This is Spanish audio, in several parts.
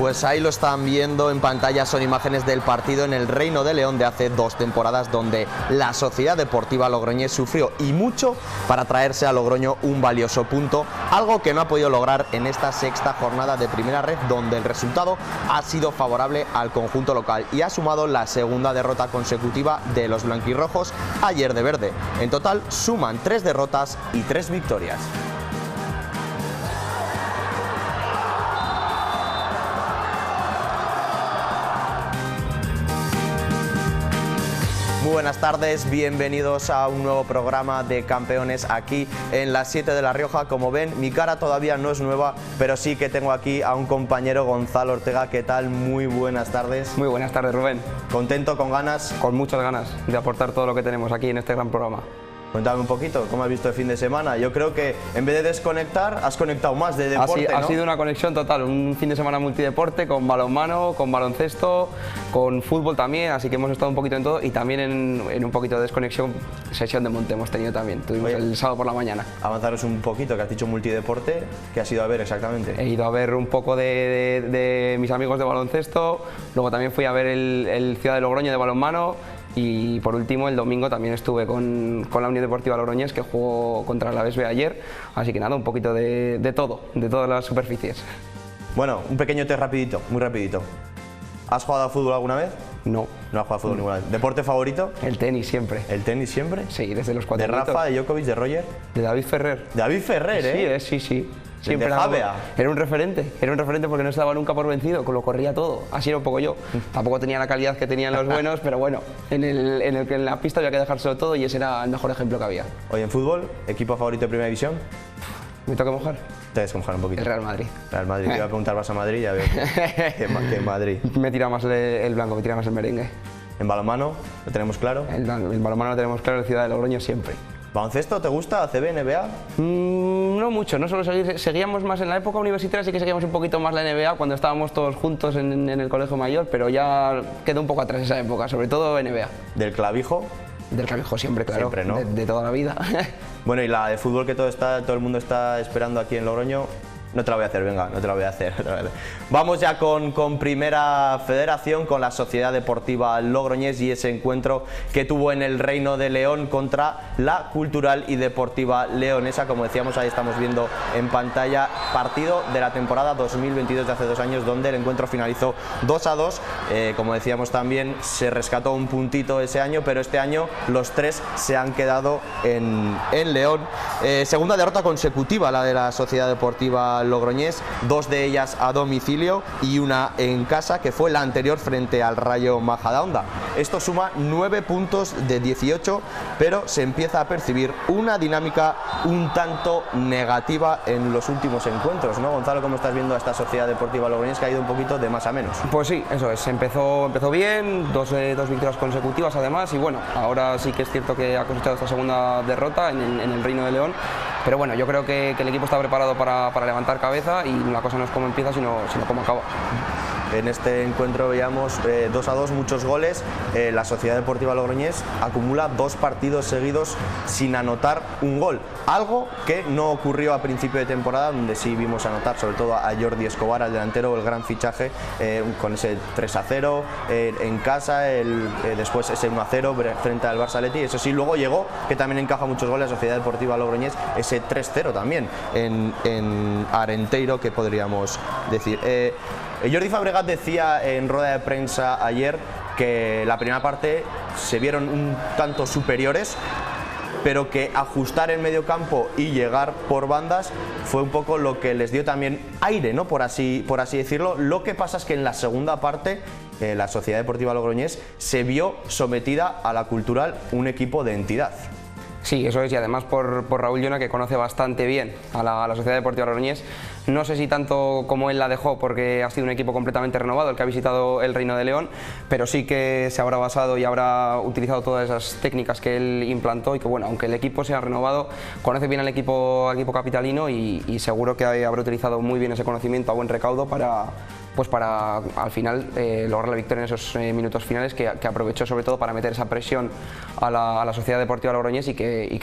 Pues ahí lo están viendo en pantalla, son imágenes del partido en el Reino de León de hace 2 temporadas, donde la Sociedad Deportiva Logroñés sufrió y mucho para traerse a Logroño un valioso punto, algo que no ha podido lograr en esta 6ª jornada de Primera Red, donde el resultado ha sido favorable al conjunto local y ha sumado la 2ª derrota consecutiva de los blanquirrojos ayer de verde. En total suman 3 derrotas y 3 victorias. Muy buenas tardes, bienvenidos a un nuevo programa de Campeones aquí en las 7 de La Rioja. Como ven, mi cara todavía no es nueva, pero sí que tengo aquí a un compañero, Gonzalo Ortega. ¿Qué tal? Muy buenas tardes. Muy buenas tardes, Rubén. ¿Contento, con ganas? Con muchas ganas de aportar todo lo que tenemos aquí en este gran programa. Cuéntame un poquito, ¿cómo has visto el fin de semana? Yo creo que en vez de desconectar, has conectado más de deporte, ¿no? Ha sido una conexión total, un fin de semana multideporte, con balonmano, con baloncesto, con fútbol también, así que hemos estado un poquito en todo y también en un poquito de desconexión, sesión de monte hemos tenido también, tuvimos el sábado por la mañana. Avanzaros un poquito, que has dicho multideporte, ¿qué has ido a ver exactamente? He ido a ver un poco de mis amigos de baloncesto, luego también fui a ver el Ciudad de Logroño de balonmano. Y por último, el domingo también estuve con la Unión Deportiva Logroñés, que jugó contra la BSB ayer, así que nada, un poquito de todo, de todas las superficies. Bueno, un pequeño test rapidito, muy rapidito. ¿Has jugado a fútbol alguna vez? No. No has jugado a fútbol ninguna vez. ¿Deporte favorito? El tenis siempre. ¿El tenis siempre? Sí, desde los 4 ¿De Rafa, de Djokovic, de Roger? De David Ferrer. David Ferrer, ¿eh? Sí. Siempre era un referente porque no se daba nunca por vencido, lo corría todo, así era un poco yo. Tampoco tenía la calidad que tenían los buenos, pero bueno, en la pista había que dejárselo todo y ese era el mejor ejemplo que había. Oye, en fútbol, ¿equipo favorito de Primera División? ¿Me toca mojar? Te debes mojar un poquito. El Real Madrid. Real Madrid, te iba a preguntar Barça Madrid, ya veo que Madrid. Me tira más el blanco, me tira más el merengue. ¿En balonmano lo tenemos claro? El balonmano lo tenemos claro, el Ciudad de Logroño siempre. ¿Baloncesto te gusta? ¿ACB, NBA? No mucho, no solo seguíamos más en la época universitaria, sí que seguíamos un poquito más la NBA cuando estábamos todos juntos en el colegio mayor, pero ya quedó un poco atrás esa época, sobre todo NBA. ¿Del clavijo? Del clavijo siempre, claro, siempre, ¿no? de toda la vida. Bueno, y la de fútbol que todo el mundo está esperando aquí en Logroño. No te la voy a hacer, venga, no te la voy a hacer. Vamos ya con Primera Federación, con la Sociedad Deportiva Logroñés y ese encuentro que tuvo en el Reino de León contra la Cultural y Deportiva Leonesa. Como decíamos, ahí estamos viendo en pantalla, partido de la temporada 2022 de hace 2 años, donde el encuentro finalizó 2-2. Como decíamos también, se rescató un puntito ese año, pero este año los 3 se han quedado en León. Segunda derrota consecutiva la de la Sociedad Deportiva Logroñés, 2 de ellas a domicilio y una en casa, que fue la anterior frente al Rayo Majadahonda. Esto suma 9 puntos de 18, pero se empieza a percibir una dinámica un tanto negativa en los últimos encuentros, ¿no? Gonzalo, ¿cómo estás viendo a esta Sociedad Deportiva Logroñés, que ha ido un poquito de más a menos? Pues sí, eso es, empezó bien, dos victorias consecutivas además, y bueno, ahora sí que es cierto que ha cosechado esta segunda derrota en el Reino de León, pero bueno, yo creo que el equipo está preparado para levantar cabeza y la cosa no es cómo empieza, sino cómo acaba. En este encuentro veíamos 2-2, muchos goles. La Sociedad Deportiva Logroñés acumula 2 partidos seguidos sin anotar un gol. Algo que no ocurrió a principio de temporada, donde sí vimos anotar sobre todo a Jordi Escobar, al delantero, el gran fichaje, con ese 3-0 en casa, después ese 1-0 frente al Barça Athletic. Eso sí, luego llegó, que también encaja muchos goles, la Sociedad Deportiva Logroñés, ese 3-0 también en Arenteiro, que podríamos decir. Jordi Fabregat decía en rueda de prensa ayer que la primera parte se vieron un tanto superiores, pero que ajustar el medio campo y llegar por bandas fue un poco lo que les dio también aire, ¿no? Por así decirlo. Lo que pasa es que en la segunda parte la Sociedad Deportiva Logroñés se vio sometida a la Cultural, un equipo de entidad. Sí, eso es, y además por Raúl Llona, que conoce bastante bien a la Sociedad Deportiva Logroñés. No sé si tanto como él la dejó, porque ha sido un equipo completamente renovado el que ha visitado el Reino de León, pero sí que se habrá basado y habrá utilizado todas esas técnicas que él implantó y que, bueno, aunque el equipo sea renovado, conoce bien al equipo capitalino y seguro que habrá utilizado muy bien ese conocimiento a buen recaudo para al final lograr la victoria en esos minutos finales, que aprovechó sobre todo para meter esa presión a la Sociedad Deportiva Logroñés y que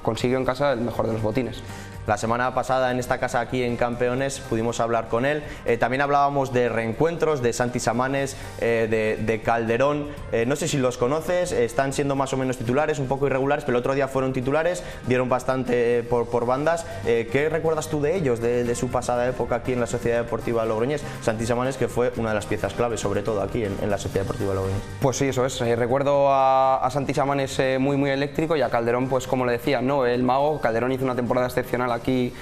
consiguió en casa el mejor de los botines. La semana pasada en esta casa aquí en Campeones pudimos hablar con él. También hablábamos de reencuentros, de Santi Samanes, de Calderón. No sé si los conoces, están siendo más o menos titulares, un poco irregulares, pero el otro día fueron titulares, dieron bastante por bandas. ¿Qué recuerdas tú de ellos, de su pasada época aquí en la Sociedad Deportiva Logroñés? Santi Samanes, que fue una de las piezas claves, sobre todo aquí en la Sociedad Deportiva Logroñés. Pues sí, eso es. Recuerdo a Santi Samanes muy eléctrico, y a Calderón, pues como le decía, ¿no? El mago. Calderón hizo una temporada excepcional aquí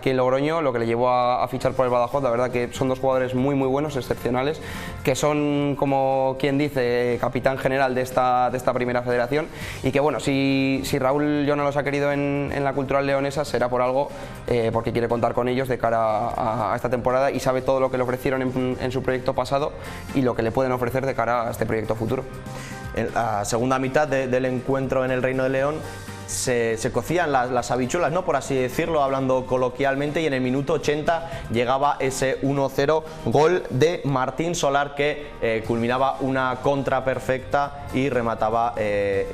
en Logroño, lo que le llevó a fichar por el Badajoz. La verdad que son dos jugadores muy buenos, excepcionales, que son, como quien dice, capitán general de esta primera federación, y que bueno, si Raúl Llona los ha querido en la Cultural Leonesa será por algo, porque quiere contar con ellos de cara a esta temporada, y sabe todo lo que le ofrecieron en su proyecto pasado y lo que le pueden ofrecer de cara a este proyecto futuro. En la segunda mitad del encuentro en el Reino de León se cocían las habichuelas, ¿no?, por así decirlo, hablando coloquialmente, y en el minuto 80 llegaba ese 1-0, gol de Martín Solar, que culminaba una contra perfecta y remataba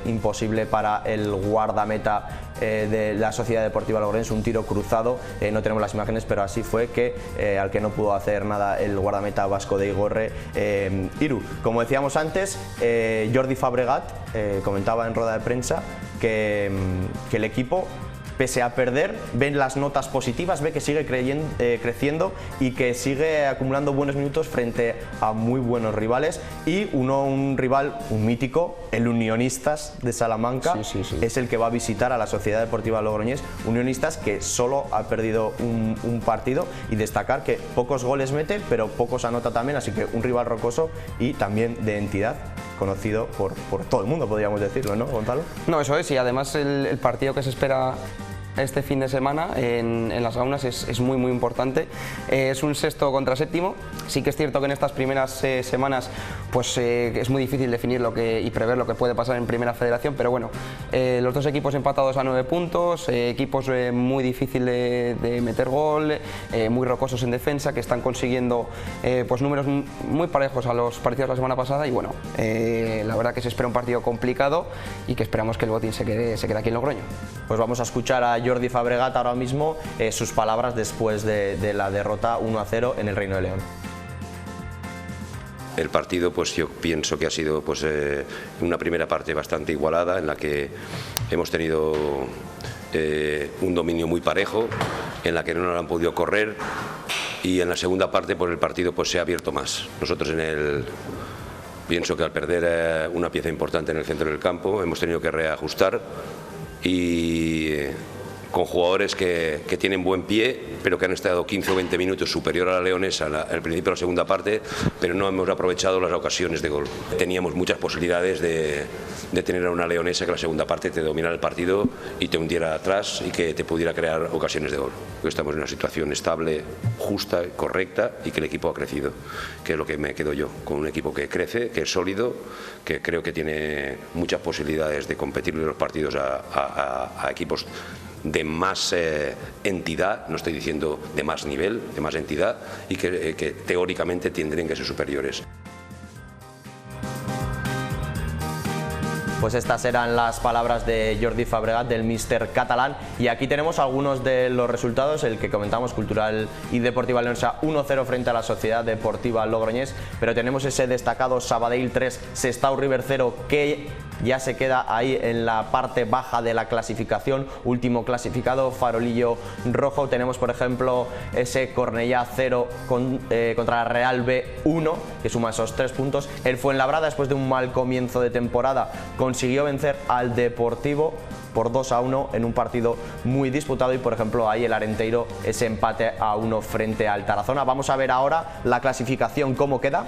imposible para el guardameta de la Sociedad Deportiva Logroñés, un tiro cruzado. No tenemos las imágenes, pero así fue, que al que no pudo hacer nada el guardameta vasco de Igorre, Iru. Como decíamos antes, Jordi Fabregat comentaba en rueda de prensa que el equipo, pese a perder, ven las notas positivas, ve que sigue creciendo y que sigue acumulando buenos minutos frente a muy buenos rivales, y un rival, un mítico, el Unionistas de Salamanca, sí. Es el que va a visitar a la Sociedad Deportiva Logroñés. Unionistas que solo ha perdido un partido, y destacar que pocos goles mete, pero pocos anota también, así que un rival rocoso y también de entidad, conocido por todo el mundo, podríamos decirlo, ¿no, Gonzalo? No, eso es, y además el partido que se espera este fin de semana en las Gaunas es muy importante. Es un sexto contra séptimo. Sí que es cierto que en estas primeras semanas pues es muy difícil definir y prever lo que puede pasar en Primera Federación, pero bueno, los dos equipos empatados a 9 puntos, equipos muy difíciles de meter gol, muy rocosos en defensa, que están consiguiendo pues números muy parejos a los partidos de la semana pasada, y bueno, la verdad que se espera un partido complicado y que esperamos que el Botín se quede aquí en Logroño. Pues vamos a escuchar a Jordi Fabregat ahora mismo, sus palabras después de la derrota 1-0 en el Reino de León. El partido, pues yo pienso que ha sido pues una primera parte bastante igualada, en la que hemos tenido un dominio muy parejo, en la que no nos han podido correr, y en la segunda parte pues el partido pues se ha abierto más. Nosotros pienso que al perder una pieza importante en el centro del campo hemos tenido que reajustar, y con jugadores que tienen buen pie, pero que han estado 15 o 20 minutos superior a la Leonesa al principio de la segunda parte, pero no hemos aprovechado las ocasiones de gol. Teníamos muchas posibilidades de tener a una Leonesa que la segunda parte te dominara el partido y te hundiera atrás y que te pudiera crear ocasiones de gol. Estamos en una situación estable, justa, correcta, y que el equipo ha crecido, que es lo que me quedo yo, con un equipo que crece, que es sólido, que creo que tiene muchas posibilidades de competir en los partidos a equipos de más entidad, no estoy diciendo de más nivel, de más entidad, y que teóricamente tendrían que ser superiores. Pues estas eran las palabras de Jordi Fabregat, del míster catalán, y aquí tenemos algunos de los resultados. El que comentamos, Cultural y Deportiva Leonesa 1-0 frente a la Sociedad Deportiva Logroñés, pero tenemos ese destacado Sabadell 3, Sestao River 0, que ya se queda ahí en la parte baja de la clasificación, último clasificado, Farolillo rojo. Tenemos por ejemplo ese Cornellá 0 contra la Real B 1, que suma esos 3 puntos. El Fuenlabrada, después de un mal comienzo de temporada, consiguió vencer al Deportivo por 2-1 en un partido muy disputado, y por ejemplo ahí el Arenteiro, ese empate a 1 frente al Tarazona. Vamos a ver ahora la clasificación, cómo queda.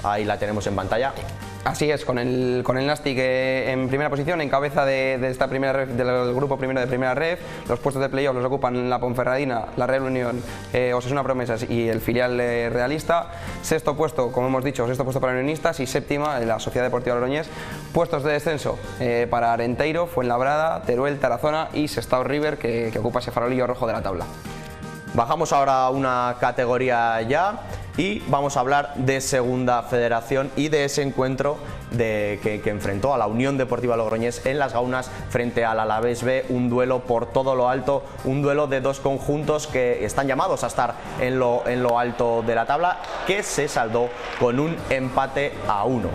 Ahí la tenemos en pantalla. Así es, con el Nastic en primera posición, en cabeza del grupo primero de primera ref. Los puestos de playoff los ocupan la Ponferradina, la Real Unión, Osasuna Promesas y el filial realista. Sexto puesto, como hemos dicho, sexto puesto para Unionistas, y séptima la Sociedad Deportiva Logroñés. Puestos de descenso para Arenteiro, Fuenlabrada, Teruel, Tarazona y Sestao River, que ocupa ese farolillo rojo de la tabla. Bajamos ahora a una categoría ya y vamos a hablar de Segunda Federación y de ese encuentro que enfrentó a la Unión Deportiva Logroñés en Las Gaunas frente al Alavés B, un duelo por todo lo alto, un duelo de dos conjuntos que están llamados a estar en lo alto de la tabla, que se saldó con un empate a 1.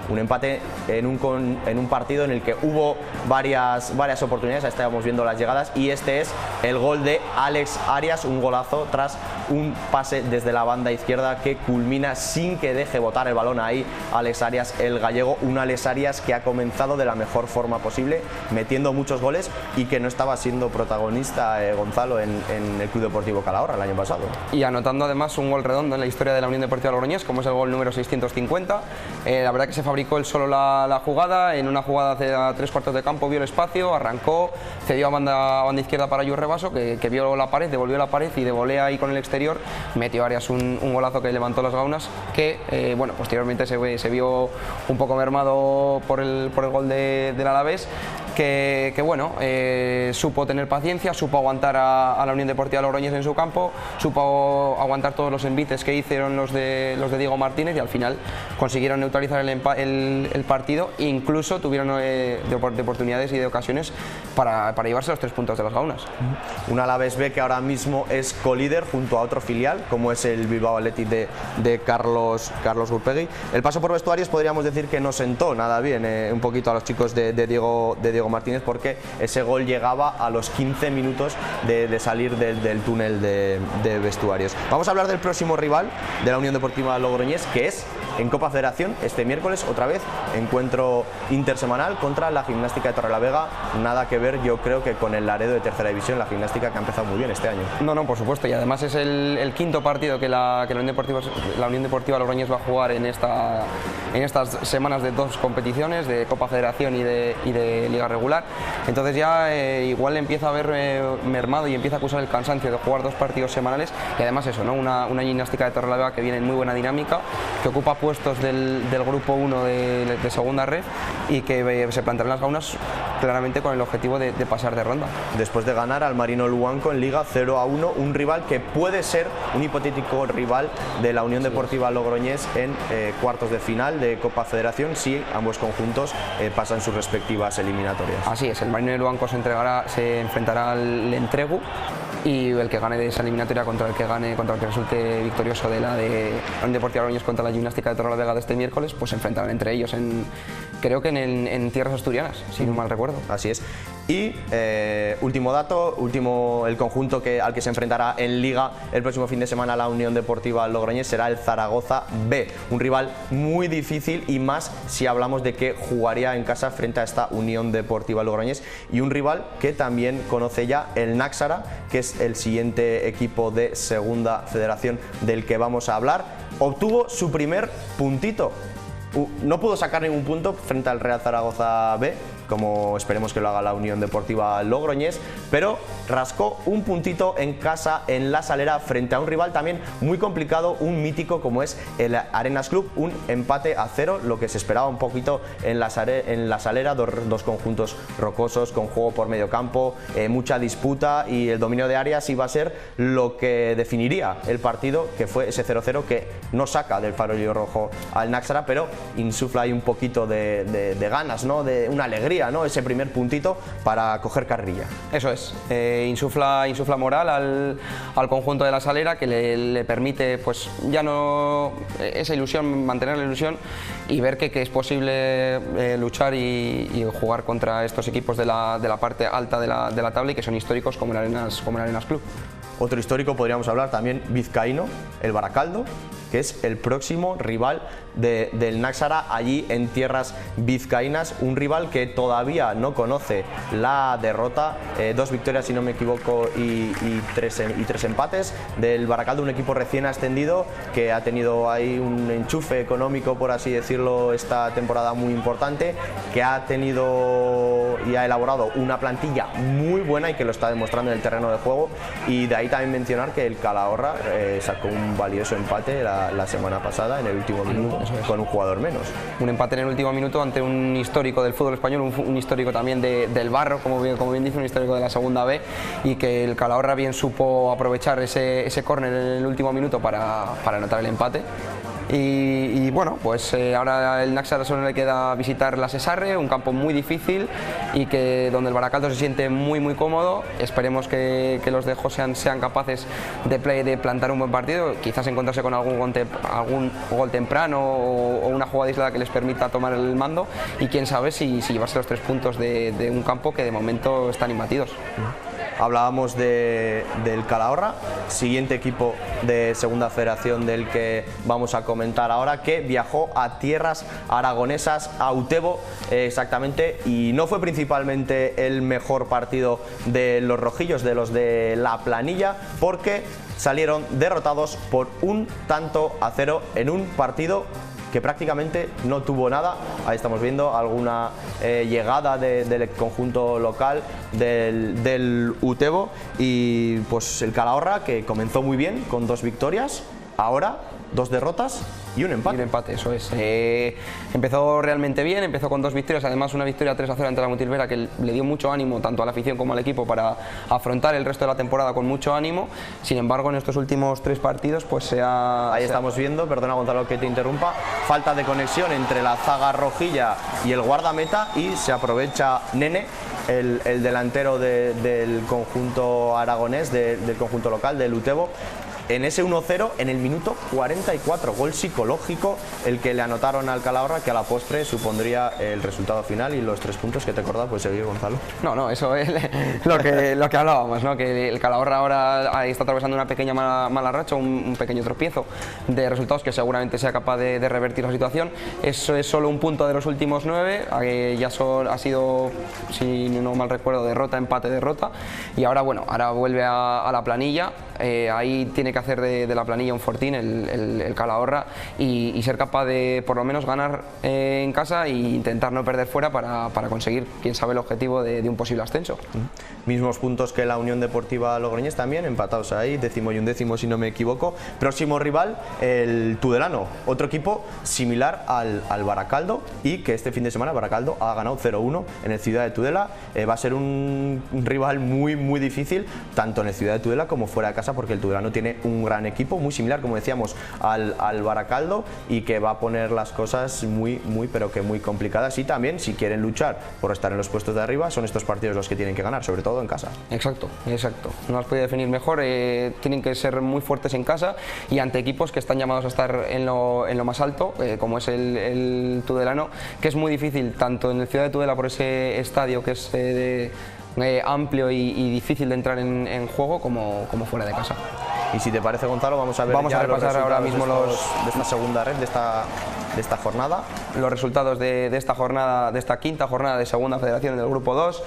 Un empate en un partido en el que hubo varias oportunidades. Ahí estábamos viendo las llegadas, y este es el gol de Alex Arias, un golazo tras un pase desde la banda izquierda que culmina sin que deje botar el balón ahí Alex Arias, el gallego. Un Alex Arias que ha comenzado de la mejor forma posible, metiendo muchos goles, y que no estaba siendo protagonista Gonzalo en el Club Deportivo Calahorra el año pasado. Y anotando además un gol redondo en la historia de la Unión Deportiva Logroñés, como es el gol número 650. La verdad que se fabricó él solo la jugada, en una jugada hacia 3 cuartos de campo, vio el espacio, arrancó, cedió a banda izquierda para Lluís Rebaso, que vio la pared, devolvió la pared, y de volea ahí con el exterior metió Arias un golazo que levantó Las Gaunas, que bueno, posteriormente se vio un poco mermado por el gol del Alavés, que bueno, supo tener paciencia, supo aguantar a la Unión Deportiva Logroñés en su campo, supo aguantar todos los envites que hicieron los de Diego Martínez, y al final consiguieron neutralizar el partido, e incluso tuvieron de oportunidades y de ocasiones para llevarse los 3 puntos de Las Gaunas. Un Alavés B que ahora mismo es colíder junto a otro filial, como es el Bilbao Athletic de Carlos Gurpegui. El paso por vestuarios podríamos decir que no sentó nada bien un poquito a los chicos de Diego Martínez, porque ese gol llegaba a los 15 minutos de salir del túnel de vestuarios. Vamos a hablar del próximo rival de la Unión Deportiva Logroñés, que es en Copa Federación este miércoles, otra vez encuentro intersemanal contra la Gimnástica de Torrelavega. Nada que ver, yo creo, que con el Laredo de tercera división, la Gimnástica que ha empezado muy bien este año. No, por supuesto, y además es el quinto partido que la Unión Deportiva Logroñés va a jugar en estas semanas de 2 competiciones, de Copa Federación y de Liga Regular. Entonces ya igual empieza a ver mermado y empieza a acusar el cansancio de jugar 2 partidos semanales, y además eso, ¿no? Una Gimnástica de Torrelavega que viene en muy buena dinámica, que ocupa puestos del grupo 1 de segunda red, y que se planteará en Las Gaunas claramente con el objetivo de pasar de ronda. Después de ganar al Marino Luanco en Liga 0-1, un rival que puede ser un hipotético rival de la Unión Deportiva Logroñés en cuartos de final de Copa Federación, si ambos conjuntos pasan sus respectivas eliminatorias. Así es, el Marino Luanco se enfrentará al Entregu, y el que gane de esa eliminatoria contra el que resulte victorioso de la Unión Deportiva Logroñés contra la Gimnástica de Torrelavega de este miércoles, pues se enfrentarán entre ellos creo que en tierras asturianas, si no mal recuerdo. Así es. Y último dato, el conjunto al que se enfrentará en Liga el próximo fin de semana la Unión Deportiva Logroñés será el Zaragoza B, un rival muy difícil, y más si hablamos de que jugaría en casa frente a esta Unión Deportiva Logroñés, y un rival que también conoce ya el Náxara, que es el siguiente equipo de segunda federación del que vamos a hablar. Obtuvo su primer puntito. No pudo sacar ningún punto frente al Real Zaragoza B, como esperemos que lo haga la Unión Deportiva Logroñés, pero rascó un puntito en casa en La Salera frente a un rival también muy complicado, un mítico como es el Arenas Club, un empate a 0, lo que se esperaba un poquito en La Salera, dos conjuntos rocosos con juego por medio campo, mucha disputa, y el dominio de áreas iba a ser lo que definiría el partido, que fue ese 0-0 que no saca del farolillo rojo al Náxara, pero insufla ahí un poquito de ganas, ¿no? De una alegría, ¿no? Ese primer puntito para coger carrilla. Eso es, insufla moral al conjunto de La Salera, que le permite, pues ya no esa ilusión, mantener la ilusión y ver que es posible luchar y jugar contra estos equipos de la parte alta de la tabla, y que son históricos como el Arenas Club. Otro histórico podríamos hablar también vizcaíno, el Baracaldo, que es el próximo rival del Náxara allí en tierras vizcaínas, un rival que todavía no conoce la derrota, 2 victorias si no me equivoco y 3 empates del Baracaldo, un equipo recién ascendido que ha tenido ahí un enchufe económico, por así decirlo, esta temporada muy importante, que ha tenido y ha elaborado una plantilla muy buena y que lo está demostrando en el terreno de juego, y de ahí también mencionar que el Calahorra sacó un valioso empate la semana pasada en el último minuto con un jugador menos. Un empate en el último minuto ante un histórico del fútbol español, un histórico también del Barro, como bien dice, un histórico de la segunda B, y que el Calahorra bien supo aprovechar ese córner en el último minuto para anotar el empate. y bueno, pues ahora el Náxara solo le queda visitar la Sesarre, un campo muy difícil y donde el Baracaldo se siente muy cómodo. Esperemos que los de Jo sean capaces de plantar un buen partido, quizás encontrarse con algún gol temprano o una jugada aislada que les permita tomar el mando, y quién sabe si llevarse los 3 puntos de un campo que de momento están imbatidos. Hablábamos del Calahorra, siguiente equipo de Segunda Federación del que vamos a comentar ahora, que viajó a tierras aragonesas, a Utebo exactamente, y no fue principalmente el mejor partido de los rojillos, de los de la planilla, porque salieron derrotados por 1-0 en un partido que prácticamente no tuvo nada. Ahí estamos viendo alguna llegada del conjunto local del Utebo, y pues el Calahorra, que comenzó muy bien con 2 victorias, ahora 2 derrotas y un empate. Y un empate, eso es. Empezó realmente bien, empezó con 2 victorias, además una victoria 3-0 ante la Mutilvera, que le dio mucho ánimo tanto a la afición como al equipo para afrontar el resto de la temporada con mucho ánimo. Sin embargo, en estos últimos 3 partidos pues estamos viendo, perdona Gonzalo que te interrumpa, falta de conexión entre la zaga rojilla y el guardameta, y se aprovecha Nene, el delantero del conjunto aragonés, del conjunto local, del Utebo, en ese 1-0 en el minuto 44, gol psicológico el que le anotaron al Calahorra, que a la postre supondría el resultado final y los 3 puntos. Que te acordás, pues seguir, Gonzalo. No, eso es lo que hablábamos, ¿no? Que el Calahorra ahora está atravesando una pequeña mala racha, un pequeño tropiezo de resultados que seguramente sea capaz de revertir la situación. Eso es solo un punto de los últimos 9, ha sido, si no mal recuerdo, derrota, empate, derrota, y ahora vuelve a la planilla. Ahí tiene que hacer de la planilla un fortín el Calahorra, y ser capaz de por lo menos ganar en casa e intentar no perder fuera para conseguir, quién sabe, el objetivo de un posible ascenso. Mismos puntos que la Unión Deportiva Logroñés, también empatados ahí, 10º y 11º si no me equivoco. Próximo rival, el Tudelano, otro equipo similar al Baracaldo, y que este fin de semana Baracaldo ha ganado 0-1 en el Ciudad de Tudela. Va a ser un rival muy difícil, tanto en el Ciudad de Tudela como fuera de casa, porque el Tudelano tiene un gran equipo, muy similar, como decíamos, al Baracaldo, y que va a poner las cosas muy complicadas. Y también, si quieren luchar por estar en los puestos de arriba, son estos partidos los que tienen que ganar, sobre todo en casa. Exacto, no las puede definir mejor. Tienen que ser muy fuertes en casa y ante equipos que están llamados a estar en lo más alto, como es el Tudelano, que es muy difícil, tanto en el Ciudad de Tudela por ese estadio que es amplio y difícil de entrar en juego, como fuera de casa. Y si te parece, Gonzalo, vamos a repasar ahora mismo de esta segunda red, de esta jornada. Los resultados de esta jornada, de esta quinta jornada de Segunda Federación del Grupo 2,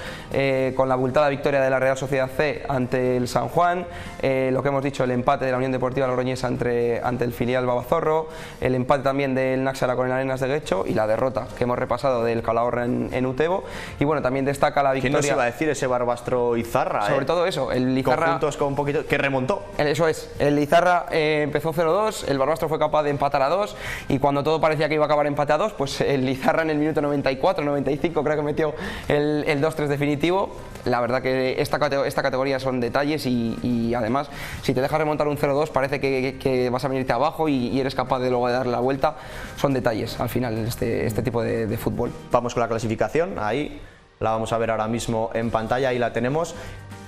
con la abultada victoria de la Real Sociedad C ante el San Juan, lo que hemos dicho, el empate de la Unión Deportiva Logroñés ante el filial Babazorro, el empate también del Náxara con el Arenas de Guecho, y la derrota que hemos repasado del Calahorra en Utebo. Y bueno, también destaca la victoria. ¿Quién nos iba a decir ese Barbastro Izarra? Sobre todo eso, el Izarra. Conjuntos con un poquito, que remontó. Eso es, el Izarra empezó 0-2, el Barbastro fue capaz de empatar a 2, y cuando todo parecía que iba a acabar empate a 2, pues el Izarra en el minuto 94, 95 creo que metió el 2-3 definitivo. La verdad que esta categoría son detalles, y además, si te dejas remontar un 0-2 parece que vas a venirte abajo y eres capaz de luego de darle la vuelta. Son detalles al final este tipo de fútbol. Vamos con la clasificación, ahí la vamos a ver ahora mismo en pantalla, ahí la tenemos.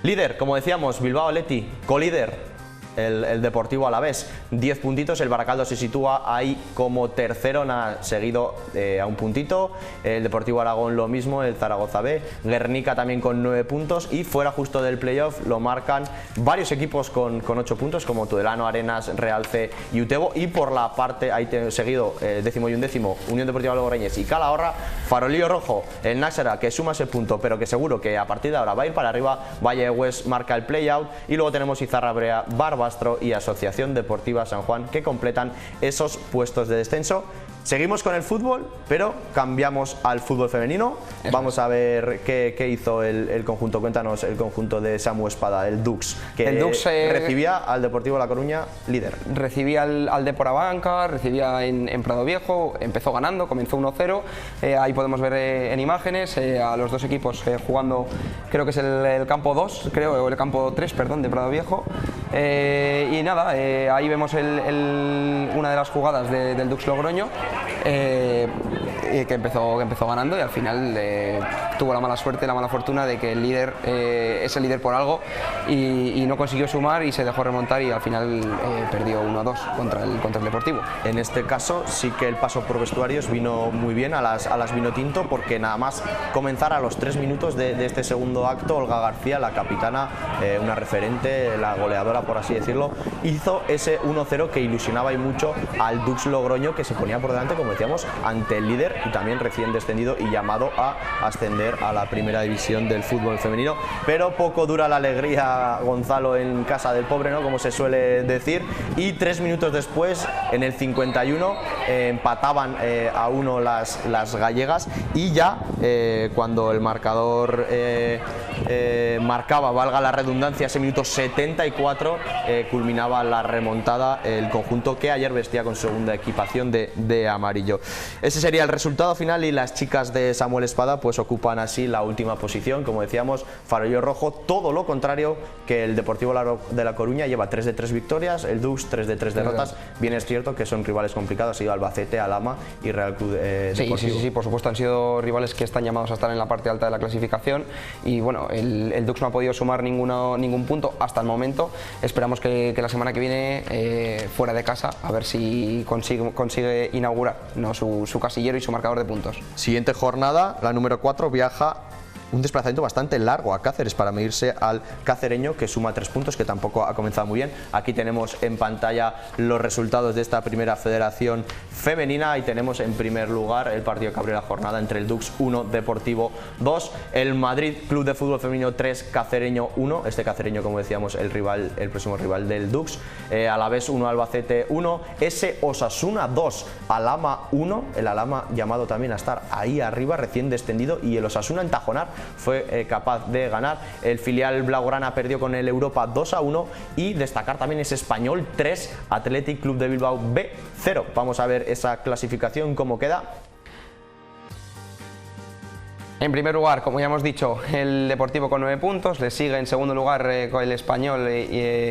Líder, como decíamos, Bilbao Athletic, colíder el Deportivo Alavés, 10 puntitos, el Baracaldo se sitúa ahí como tercero, seguido a un puntito, el Deportivo Aragón lo mismo, el Zaragoza B, Guernica también con 9 puntos, y fuera justo del playoff lo marcan varios equipos con 8 puntos, como Tudelano, Arenas, Real C y Utebo, y por la parte, ahí seguido, 10º y 11º, Unión Deportiva Logroñés y Calahorra, Farolillo Rojo, el Náxara, que suma ese punto, pero que seguro que a partir de ahora va a ir para arriba, Valle West marca el playout, y luego tenemos Izarra Brea, Barbastro y Asociación Deportiva San Juan, que completan esos puestos de descenso. Seguimos con el fútbol, pero cambiamos al fútbol femenino. Vamos a ver qué hizo el conjunto. Cuéntanos el conjunto de Samu Espada, el Dux, que recibía al Deportivo La Coruña, líder. Recibía al Depor Abanca, recibía en Prado Viejo, empezó ganando, comenzó 1-0. Ahí podemos ver en imágenes a los dos equipos jugando, creo que es el campo 2, o el campo 3, perdón, de Prado Viejo. Y nada, ahí vemos una de las jugadas del Dux Logroño, que empezó ganando y al final tuvo la mala suerte, la mala fortuna de que el líder es el líder por algo y no consiguió sumar y se dejó remontar y al final perdió 1-2 contra el Deportivo. En este caso sí que el paso por vestuarios vino muy bien a las Vinotinto, porque nada más comenzar a los 3 minutos de este segundo acto, Olga García, la capitana, una referente, la goleadora por así decirlo, hizo ese 1-0 que ilusionaba y mucho al Dux Logroño, que se ponía por delante, como decíamos, ante el líder y también recién descendido y llamado a ascender a la primera división del fútbol femenino. Pero poco dura la alegría, Gonzalo, en casa del pobre, ¿no?, como se suele decir, y 3 minutos después, en el 51, empataban a 1 las gallegas y ya cuando el marcador marcaba, valga la redundancia, ese minuto 74, culminaba la remontada el conjunto que ayer vestía con segunda equipación de amarillo. Ese sería el resultado final y las chicas de Samuel Espada pues ocupan así la última posición, como decíamos, Farolillo Rojo, todo lo contrario que el Deportivo de La Coruña, lleva 3 de 3 victorias, el Dux 3 de 3 derrotas. Bien es cierto que son rivales complicados, ha sido Albacete, Alhama y Real Club Deportivo. Sí, por supuesto, han sido rivales que están llamados a estar en la parte alta de la clasificación y bueno, el Dux no ha podido sumar ningún punto hasta el momento. Esperamos que la semana que viene, fuera de casa, a ver si consigue inaugurar, ¿no?, su casillero y su marcador de puntos. Siguiente jornada, la número 4, viaja un desplazamiento bastante largo a Cáceres para medirse al cacereño, que suma 3 puntos, que tampoco ha comenzado muy bien. Aquí tenemos en pantalla los resultados de esta primera federación femenina y tenemos en primer lugar el partido que abrió la jornada entre el Dux 1, Deportivo 2, el Madrid Club de Fútbol Femenino 3, Cacereño 1, este cacereño, como decíamos, el próximo rival del Dux, Alavés 1, Albacete 1, ese Osasuna 2, Alhama 1, el Alhama llamado también a estar ahí arriba, recién descendido, y el Osasuna en Tajonar fue capaz de ganar. El filial blaugrana perdió con el Europa 2-1 y destacar también ese Español 3, Athletic Club de Bilbao B 0. Vamos a ver esa clasificación cómo queda. En primer lugar, como ya hemos dicho, el Deportivo con 9 puntos, le sigue en segundo lugar con el Español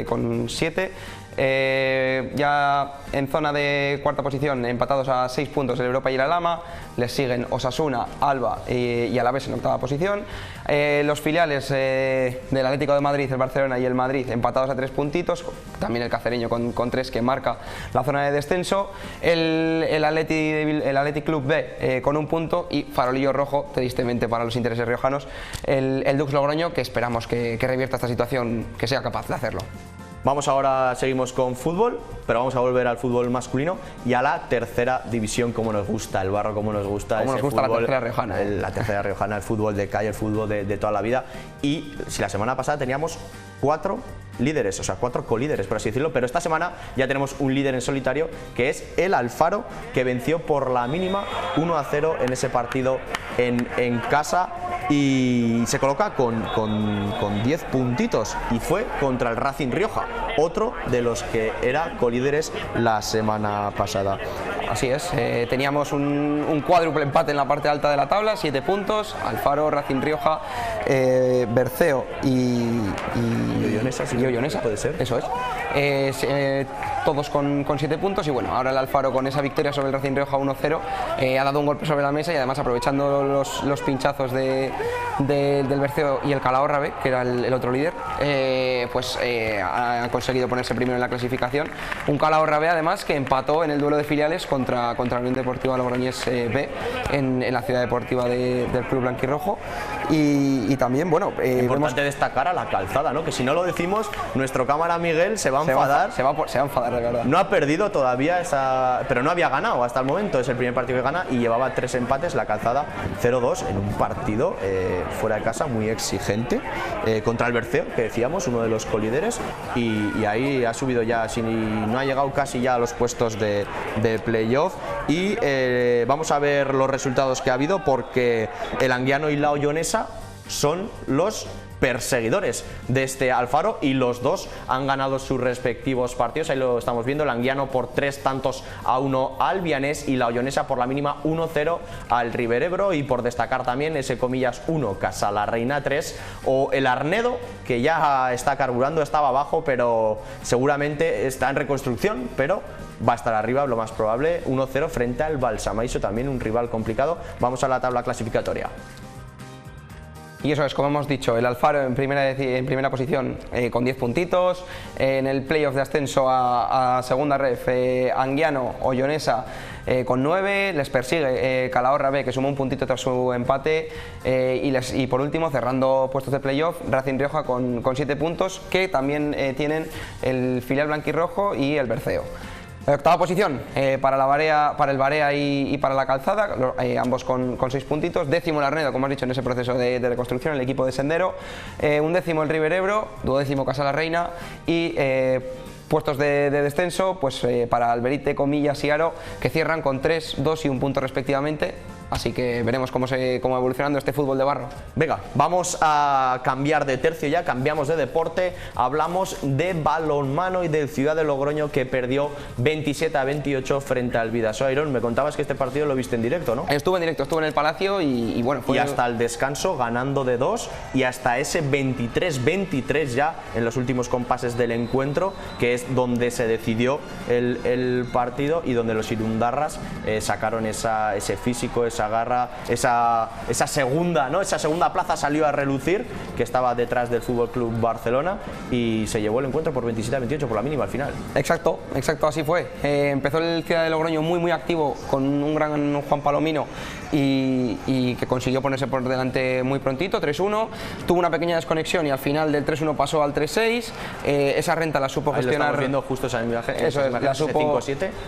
con 7. Ya en zona de cuarta posición, empatados a 6 puntos el Europa y el Alhama, les siguen Osasuna, Alba y Alavés en octava posición. Los filiales del Atlético de Madrid, el Barcelona y el Madrid empatados a 3 puntitos, también el Cacereño con 3, que marca la zona de descenso, el Athletic Club B con 1 punto y Farolillo Rojo, tristemente para los intereses riojanos, el Dux Logroño, que esperamos que revierta esta situación, que sea capaz de hacerlo. Vamos ahora, seguimos con fútbol, pero vamos a volver al fútbol masculino y a la tercera división, como nos gusta, el barro, como nos gusta. Como nos gusta fútbol, la tercera riojana. La tercera riojana, el fútbol de calle, el fútbol de toda la vida. Y si la semana pasada teníamos 4 líderes, o sea, 4 colíderes, por así decirlo, pero esta semana ya tenemos un líder en solitario, que es el Alfaro, que venció por la mínima 1-0 en ese partido en casa y se coloca con 10 puntitos y fue contra el Racing Rioja, otro de los que era colíderes la semana pasada. Así es, teníamos un cuádruple empate en la parte alta de la tabla, 7 puntos, Alfaro, Racing Rioja, Berceo y Ollonesa, puede ser. Eso es. Todos con 7 puntos y bueno, ahora el Alfaro con esa victoria sobre el Racing Rioja 1-0 ha dado un golpe sobre la mesa y además aprovechando los pinchazos del Berceo y el Calahorra B, que era el otro líder, ha conseguido ponerse primero en la clasificación. Un Calahorra B además que empató en el duelo de filiales contra la Unión Deportiva Logroñés B en la ciudad deportiva del Club Blanquirrojo y también, bueno, importante destacar a la Calzada, ¿no?, que si no lo decimos, nuestro cámara Miguel se va a enfadar. Se va a enfadar, de verdad. No ha perdido todavía pero no había ganado hasta el momento, es el primer partido que gana y llevaba 3 empates, la Calzada 0-2 en un partido fuera de casa muy exigente contra el Berceo, que decíamos, uno de los colíderes, y ahí ha subido ya, no ha llegado casi ya a los puestos de playoff. Y vamos a ver los resultados que ha habido, porque el Anguiano y la Ollonesa son los perseguidores de este Alfaro y los dos han ganado sus respectivos partidos. Ahí lo estamos viendo, el Anguiano por 3-1 al Vianés y la Ollonesa por la mínima 1-0 al Riberebro, y por destacar también ese comillas 1 Casa la Reina 3, o el Arnedo, que ya está carburando, estaba abajo pero seguramente está en reconstrucción, pero va a estar arriba lo más probable, 1-0 frente al Balsamaiso, también un rival complicado. Vamos a la tabla clasificatoria. Y eso es, como hemos dicho, el Alfaro en primera posición con 10 puntitos, en el playoff de ascenso a segunda ref, Anguiano, Ollonesa con 9, les persigue Calahorra B, que sumó un puntito tras su empate, y por último, cerrando puestos de playoff, Racing Rioja con 7 puntos, que también tienen el filial blanquirrojo y el Berceo. Octava posición para el Barea y para la Calzada, ambos con 6 puntitos. Décimo el Arnedo, como has dicho, en ese proceso de reconstrucción, el equipo de Sendero. Undécimo el Riberebro, duodécimo Casa la Reina, y puestos de descenso pues para Alberite, Comillas y Aro, que cierran con 3, 2 y 1 punto respectivamente. Así que veremos cómo va evolucionando este fútbol de barro. Venga, vamos a cambiar de tercio ya, cambiamos de deporte, hablamos de balonmano y del Ciudad de Logroño, que perdió 27-28 frente al Vidasoa Irún. Me contabas que este partido lo viste en directo, ¿no? Estuve en directo, estuve en el Palacio y bueno... Y hasta el descanso ganando de 2, y hasta ese 23-23 ya en los últimos compases del encuentro, que es donde se decidió el partido y donde los irundarras sacaron ese físico, esa garra, esa segunda, ¿no? Esa segunda plaza salió a relucir, que estaba detrás del Fútbol Club Barcelona, y se llevó el encuentro por 27-28 por la mínima al final. Exacto, así fue. Empezó el Ciudad de Logroño muy activo, con un gran Juan Palomino, y que consiguió ponerse por delante muy prontito, 3-1. Tuvo una pequeña desconexión y al final del 3-1 pasó al 3-6. Esa renta la supo gestionar. Lo estamos viendo justo esa imagen, eso es,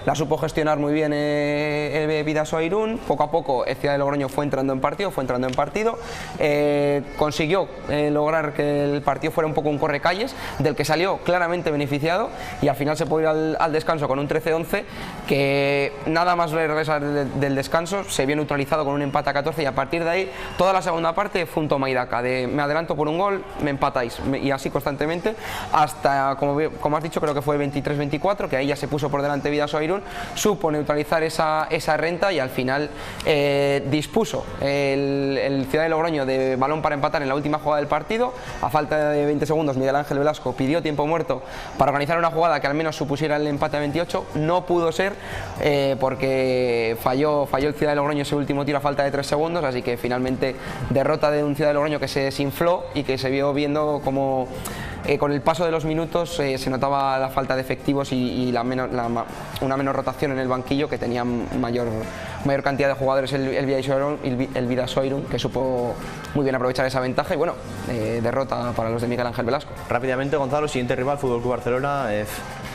la supo gestionar muy bien Vidasoa Irún. Poco a poco el Ciudad de Logroño fue entrando en partido, consiguió lograr que el partido fuera un poco un correcalles, del que salió claramente beneficiado, y al final se pudo ir al descanso con un 13-11, que nada más regresar del descanso se vio neutralizado con un empate a 14, y a partir de ahí toda la segunda parte fue un toma y daca, de me adelanto por un gol, me empatáis, y así constantemente, hasta, como has dicho, creo que fue 23-24, que ahí ya se puso por delante Vidasoa Irún, supo neutralizar esa renta, y al final dispuso el Ciudad de Logroño de balón para empatar en la última jugada del partido. A falta de 20 segundos, Miguel Ángel Velasco pidió tiempo muerto para organizar una jugada que al menos supusiera el empate a 28. No pudo ser, porque falló el Ciudad de Logroño ese último tiro a falta de 3 segundos, así que finalmente derrota de un Ciudad de Logroño que se desinfló y que se vio viendo como con el paso de los minutos se notaba la falta de efectivos y una menor rotación en el banquillo, que tenía mayor cantidad de jugadores el Vidasoa Irún, que supo muy bien aprovechar esa ventaja, y bueno, derrota para los de Miguel Ángel Velasco. Rápidamente, Gonzalo, siguiente rival, Fútbol Club Barcelona.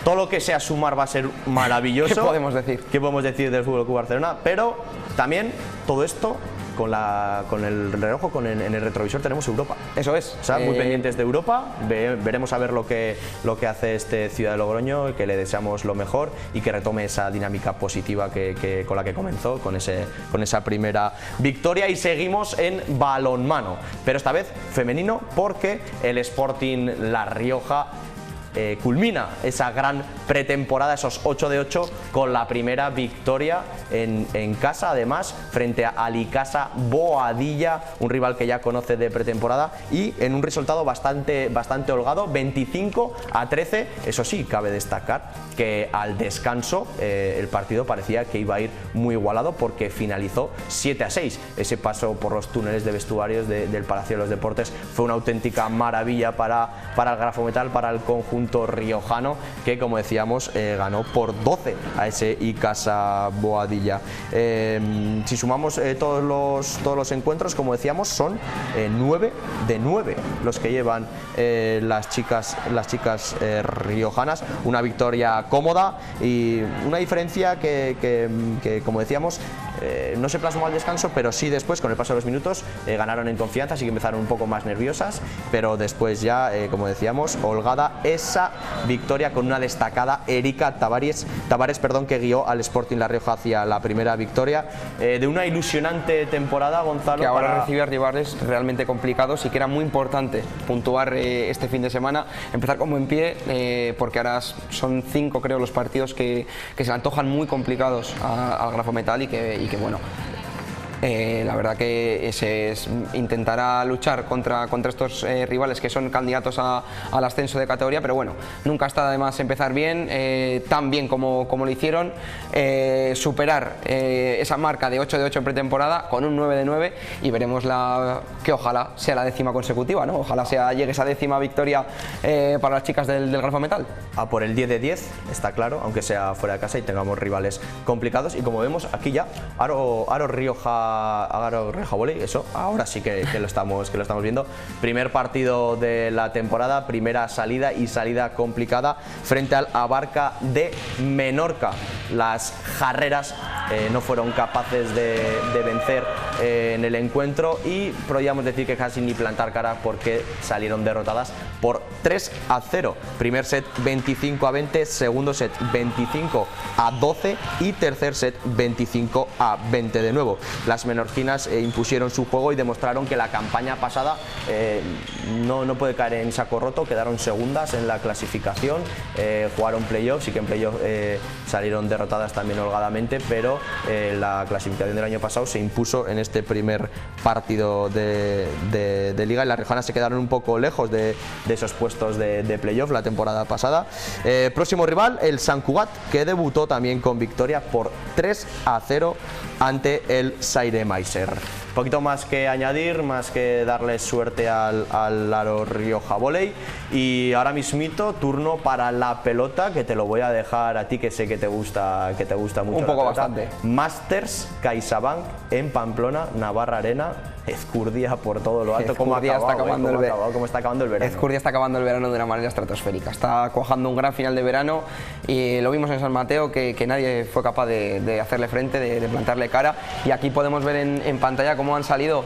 Todo lo que sea sumar va a ser maravilloso. ¿Qué podemos decir? ¿Qué podemos decir del Fútbol Club Barcelona? Pero también todo esto con el reloj, en el retrovisor tenemos Europa. Eso es. O sea, muy pendientes de Europa. Veremos a ver lo que hace este Ciudad de Logroño, que le deseamos lo mejor y que retome esa dinámica positiva con la que comenzó, con esa primera victoria. Y seguimos en balonmano, pero esta vez femenino, porque el Sporting La Rioja culmina esa gran pretemporada, esos 8 de 8, con la primera victoria en casa, además frente a Alicasa Boadilla, un rival que ya conoce de pretemporada, y en un resultado bastante holgado, 25-13. Eso sí, cabe destacar que al descanso el partido parecía que iba a ir muy igualado, porque finalizó 7-6. Ese paso por los túneles de vestuarios del Palacio de los Deportes fue una auténtica maravilla para el Grafometal, para el conjunto riojano, que, como decíamos, ganó por 12 a ese Icasa Boadilla. Si sumamos todos los encuentros, como decíamos, son 9 de 9 los que llevan las chicas riojanas. Una victoria cómoda y una diferencia que como decíamos, no se plasmó al descanso, pero sí después, con el paso de los minutos, ganaron en confianza, sí que empezaron un poco más nerviosas, pero después ya, como decíamos, holgada esa victoria con una destacada Erika Tavares, que guió al Sporting La Rioja hacia la primera victoria de una ilusionante temporada, Gonzalo. Que ahora recibe a rivales realmente complicados y que era muy importante puntuar este fin de semana, empezar con buen pie, porque ahora son 5, creo, los partidos que se le antojan muy complicados al Grafo Metal y que bueno, la verdad que se intentará luchar contra estos rivales que son candidatos al ascenso de categoría, pero bueno, nunca está de más empezar bien, tan bien como lo hicieron, superar esa marca de 8 de 8 en pretemporada con un 9 de 9 y veremos que ojalá sea la 10ª consecutiva, ¿no? Ojalá llegue esa 10ª victoria para las chicas del Grafo Metal. A por el 10 de 10, está claro, aunque sea fuera de casa y tengamos rivales complicados, y como vemos aquí ya, Aro Rioja Volley, eso, ahora sí que lo estamos viendo. Primer partido de la temporada, primera salida y salida complicada frente al Abarca de Menorca. Las jarreras no fueron capaces de vencer en el encuentro y podríamos decir que casi ni plantar cara porque salieron derrotadas por 3-0. Primer set 25-20, segundo set 25-12 y tercer set 25-20 de nuevo. Las menorquinas impusieron su juego y demostraron que la campaña pasada no puede caer en saco roto. Quedaron segundas en la clasificación, jugaron playoffs y que en playoffs salieron derrotadas también holgadamente, pero la clasificación del año pasado se impuso en este primer partido de liga y las riojanas se quedaron un poco lejos de esos puestos de playoff la temporada pasada. Próximo rival, el Sant Cugat, que debutó también con victoria por 3-0 ante el Saire Meiser. Un poquito más que añadir, más que darle suerte al Aro Rioja Volley. Y ahora mismito, turno para la pelota, que te lo voy a dejar a ti, que sé que te gusta mucho. Un poco bastante. Masters CaixaBank en Pamplona, Navarra Arena. Ezcurdia por todo lo alto. ¿Cómo está acabando el verano? Ezcurdia está acabando el verano de una manera estratosférica. Está cuajando un gran final de verano y lo vimos en San Mateo que nadie fue capaz de hacerle frente, de plantarle cara. Y aquí podemos ver en pantalla cómo han salido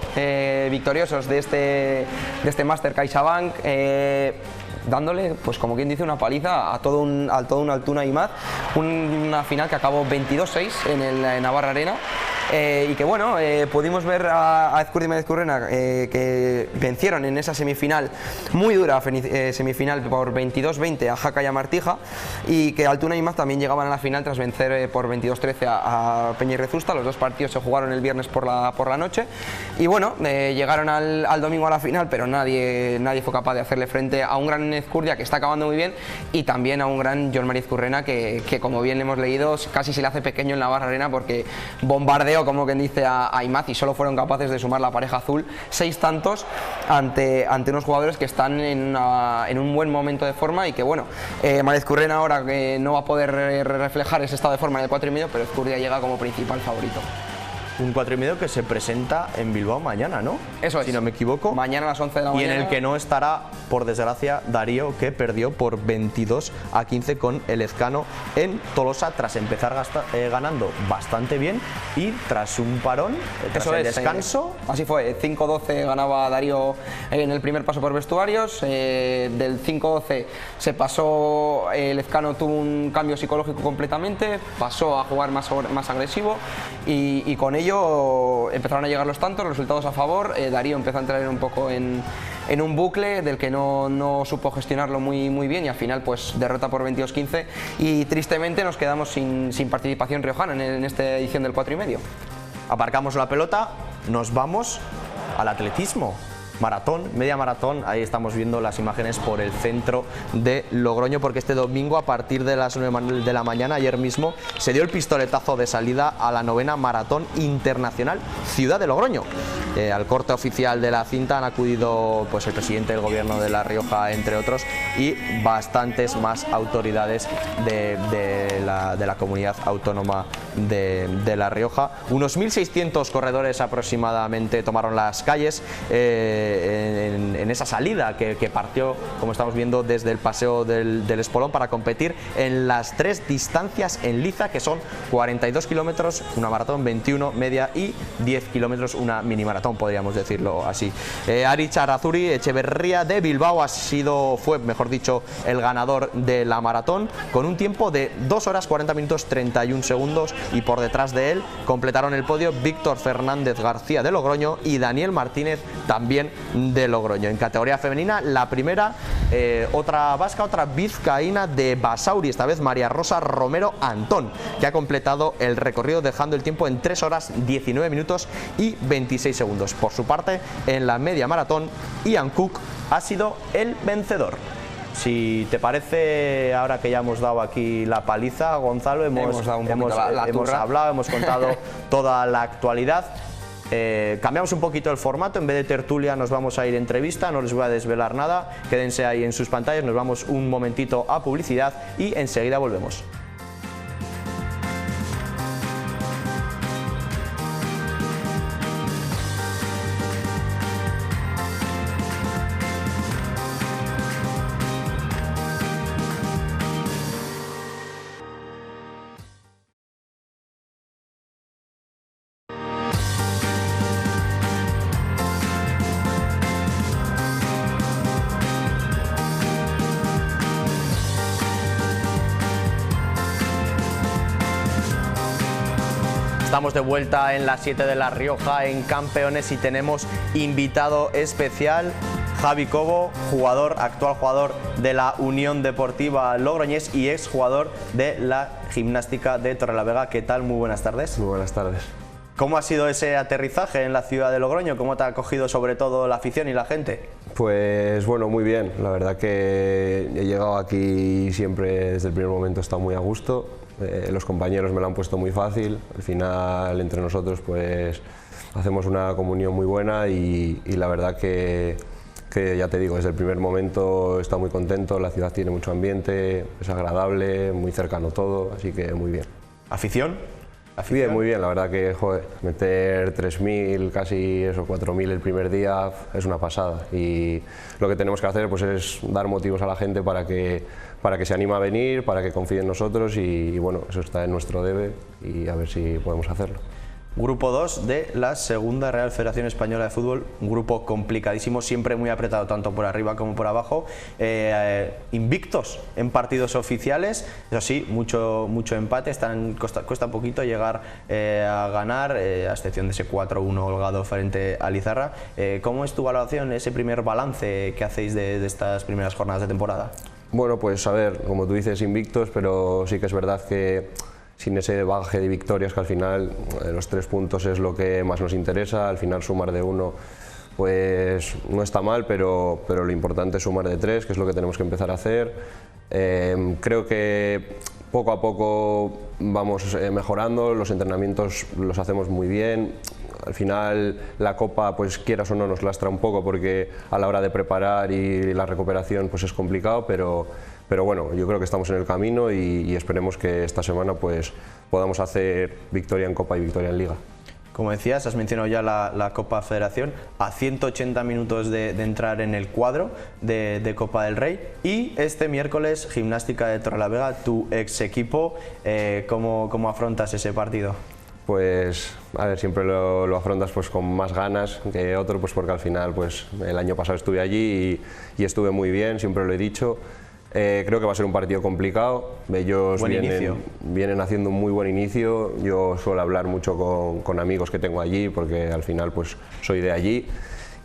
victoriosos de este Master CaixaBank. Dándole, pues como quien dice, una paliza a todo un Altuna Imaz, una final que acabó 22-6 en el Navarra Arena. Y que bueno, pudimos ver a Ezcurdia y Medezcurrena que vencieron en esa semifinal, muy dura semifinal, por 22-20 a Jaca y a Martija, y que Altuna y Imaz también llegaban a la final tras vencer por 22-13 a Peña y Rezusta. Los dos partidos se jugaron el viernes por la noche y bueno, llegaron al domingo a la final, pero nadie fue capaz de hacerle frente a un gran Ezcurdia que está acabando muy bien y también a un gran Joan María Ezcurrena que como bien hemos leído casi se le hace pequeño en la Navarra Arena porque bombardeó, como quien dice, a Imaz y solo fueron capaces de sumar la pareja azul 6 tantos ante unos jugadores que están en un buen momento de forma y que bueno, María Ezcurrena ahora que no va a poder reflejar ese estado de forma en el 4,5, pero Ezcurdia llega como principal favorito. Un 4,5 que se presenta en Bilbao mañana, ¿no? Eso es. Si no me equivoco. Mañana a las 11 de la mañana. Y en el que no estará, por desgracia, Darío, que perdió por 22-15 con el Ezcano en Tolosa, tras empezar ganando bastante bien y tras un parón, tras el descanso. Así fue, 5-12 ganaba Darío en el primer paso por vestuarios, del 5-12 se pasó, el Ezcano tuvo un cambio psicológico completamente, pasó a jugar más agresivo y con ello empezaron a llegar los tantos, los resultados a favor. Darío empezó a entrar un poco en un bucle del que no supo gestionarlo muy bien y al final pues derrota por 22-15 y tristemente nos quedamos sin participación riojana en esta edición del 4,5. Aparcamos la pelota, nos vamos al atletismo. Maratón, media maratón, ahí estamos viendo las imágenes por el centro de Logroño, porque este domingo a partir de las 9 de la mañana, ayer mismo, se dio el pistoletazo de salida a la 9ª Maratón Internacional Ciudad de Logroño. Al corte oficial de la cinta han acudido pues el presidente del gobierno de La Rioja, entre otros, y bastantes más autoridades de la comunidad autónoma de La Rioja. Unos 1.600 corredores aproximadamente tomaron las calles en esa salida que partió, como estamos viendo, desde el Paseo del Espolón para competir en las 3 distancias en liza, que son 42 kilómetros, una maratón, 21 media y 10 kilómetros, una mini maratón, podríamos decirlo así. Aritz Arazuri Echeverría de Bilbao fue, mejor dicho, el ganador de la maratón, con un tiempo de 2 horas 40 minutos 31 segundos, y por detrás de él completaron el podio Víctor Fernández García de Logroño y Daniel Martínez, también de Logroño. En categoría femenina, la primera, otra vasca, otra vizcaína de Basauri, esta vez María Rosa Romero Antón, que ha completado el recorrido dejando el tiempo en 3 horas 19 minutos y 26 segundos. Por su parte, en la media maratón, Ian Cook ha sido el vencedor. Si te parece, ahora que ya hemos dado aquí la paliza, Gonzalo, hemos hablado, hemos contado toda la actualidad. Cambiamos un poquito el formato, en vez de tertulia nos vamos a ir a entrevista, no les voy a desvelar nada, quédense ahí en sus pantallas, nos vamos un momentito a publicidad y enseguida volvemos. Estamos de vuelta en las 7 de La Rioja, en Campeones, y tenemos invitado especial Javi Cobo, actual jugador de la Unión Deportiva Logroñés y exjugador de la Gimnástica de Torrelavega. ¿Qué tal? Muy buenas tardes. Muy buenas tardes. ¿Cómo ha sido ese aterrizaje en la ciudad de Logroño? ¿Cómo te ha acogido sobre todo la afición y la gente? Pues bueno, muy bien. La verdad que he llegado aquí siempre desde el primer momento, he estado muy a gusto. Los compañeros me lo han puesto muy fácil. Al final, entre nosotros, pues hacemos una comunión muy buena y la verdad que ya te digo, desde el primer momento he estado muy contento. La ciudad tiene mucho ambiente, es agradable, muy cercano todo, así que muy bien. ¿Afición? Bien, muy bien, la verdad que joder, meter 3.000, casi eso, 4.000 el primer día es una pasada, y lo que tenemos que hacer pues es dar motivos a la gente para que se anime a venir, para que confíe en nosotros, y bueno, eso está en nuestro debe y a ver si podemos hacerlo. Grupo 2 de la Segunda Real Federación Española de Fútbol, un grupo complicadísimo, siempre muy apretado tanto por arriba como por abajo, invictos en partidos oficiales, eso sí, mucho empate, cuesta un poquito llegar a ganar, a excepción de ese 4-1 holgado frente a Lizarra. ¿Cómo es tu valoración, ese primer balance que hacéis de estas primeras jornadas de temporada? Bueno, pues a ver, como tú dices, invictos, pero sí que es verdad que sin ese bagaje de victorias, que al final los 3 puntos es lo que más nos interesa. Al final sumar de 1 pues no está mal, pero lo importante es sumar de 3, que es lo que tenemos que empezar a hacer. Creo que poco a poco vamos mejorando, los entrenamientos los hacemos muy bien. Al final la Copa, pues quieras o no, nos lastra un poco porque a la hora de preparar y la recuperación pues es complicado, pero bueno, yo creo que estamos en el camino y esperemos que esta semana pues podamos hacer victoria en Copa y victoria en Liga. Como decías, has mencionado ya la Copa Federación, a 180 minutos de entrar en el cuadro de Copa del Rey, y este miércoles Gimnástica de Torrelavega, tu ex equipo. ¿Cómo afrontas ese partido? Pues a ver, siempre lo afrontas pues con más ganas que otro, pues porque al final pues el año pasado estuve allí y estuve muy bien, siempre lo he dicho. Creo que va a ser un partido complicado. Ellos vienen haciendo un muy buen inicio. Yo suelo hablar mucho con amigos que tengo allí, porque al final pues soy de allí,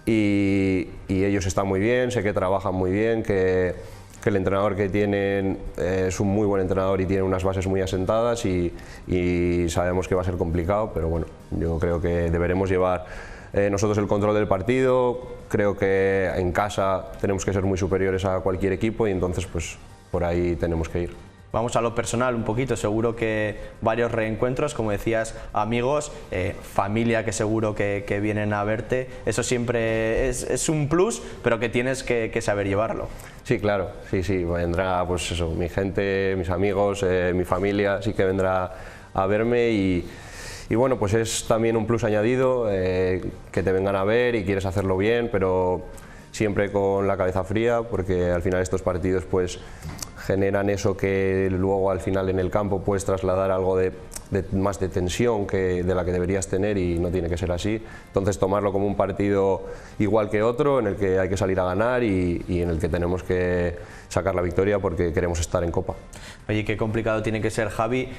y ellos están muy bien, sé que trabajan muy bien, que el entrenador que tienen es un muy buen entrenador y tiene unas bases muy asentadas, y sabemos que va a ser complicado, pero bueno, yo creo que deberemos llevar nosotros el control del partido. Creo que en casa tenemos que ser muy superiores a cualquier equipo, y entonces pues por ahí tenemos que ir. Vamos a lo personal un poquito, seguro que varios reencuentros, como decías, amigos, familia que seguro que vienen a verte, eso siempre es un plus, pero que tienes que saber llevarlo. Sí, claro, sí, vendrá pues eso, mi gente, mis amigos, mi familia, sí que vendrá a verme y bueno, pues es también un plus añadido que te vengan a ver y quieres hacerlo bien, pero siempre con la cabeza fría, porque al final estos partidos pues generan eso que luego al final en el campo puedes trasladar algo más de tensión de la que deberías tener, y no tiene que ser así. Entonces tomarlo como un partido igual que otro, en el que hay que salir a ganar y en el que tenemos que sacar la victoria porque queremos estar en Copa. Oye, qué complicado tiene que ser, Javi,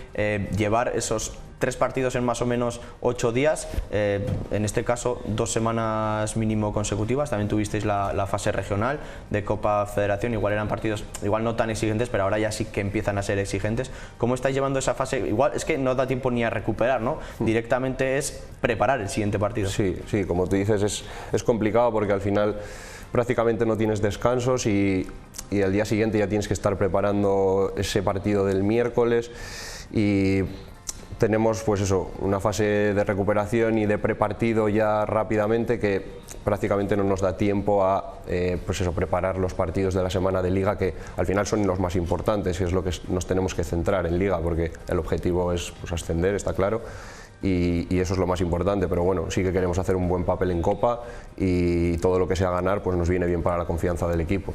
llevar esos 3 partidos en más o menos 8 días, en este caso 2 semanas mínimo consecutivas. También tuvisteis la fase regional de Copa Federación, igual eran partidos igual no tan exigentes, pero ahora ya sí que empiezan a ser exigentes. ¿Cómo estáis llevando esa fase? Igual es que no da tiempo ni a recuperar, ¿no? Directamente es preparar el siguiente partido. Sí, sí, como tú dices, es complicado porque al final prácticamente no tienes descansos y al día siguiente ya tienes que estar preparando ese partido del miércoles, y tenemos pues eso, una fase de recuperación y de prepartido ya rápidamente, que prácticamente no nos da tiempo a pues eso, preparar los partidos de la semana de Liga, que al final son los más importantes y es lo que nos tenemos que centrar en Liga, porque el objetivo es pues ascender, está claro. Y eso es lo más importante, pero bueno, sí que queremos hacer un buen papel en Copa, y todo lo que sea ganar pues nos viene bien para la confianza del equipo.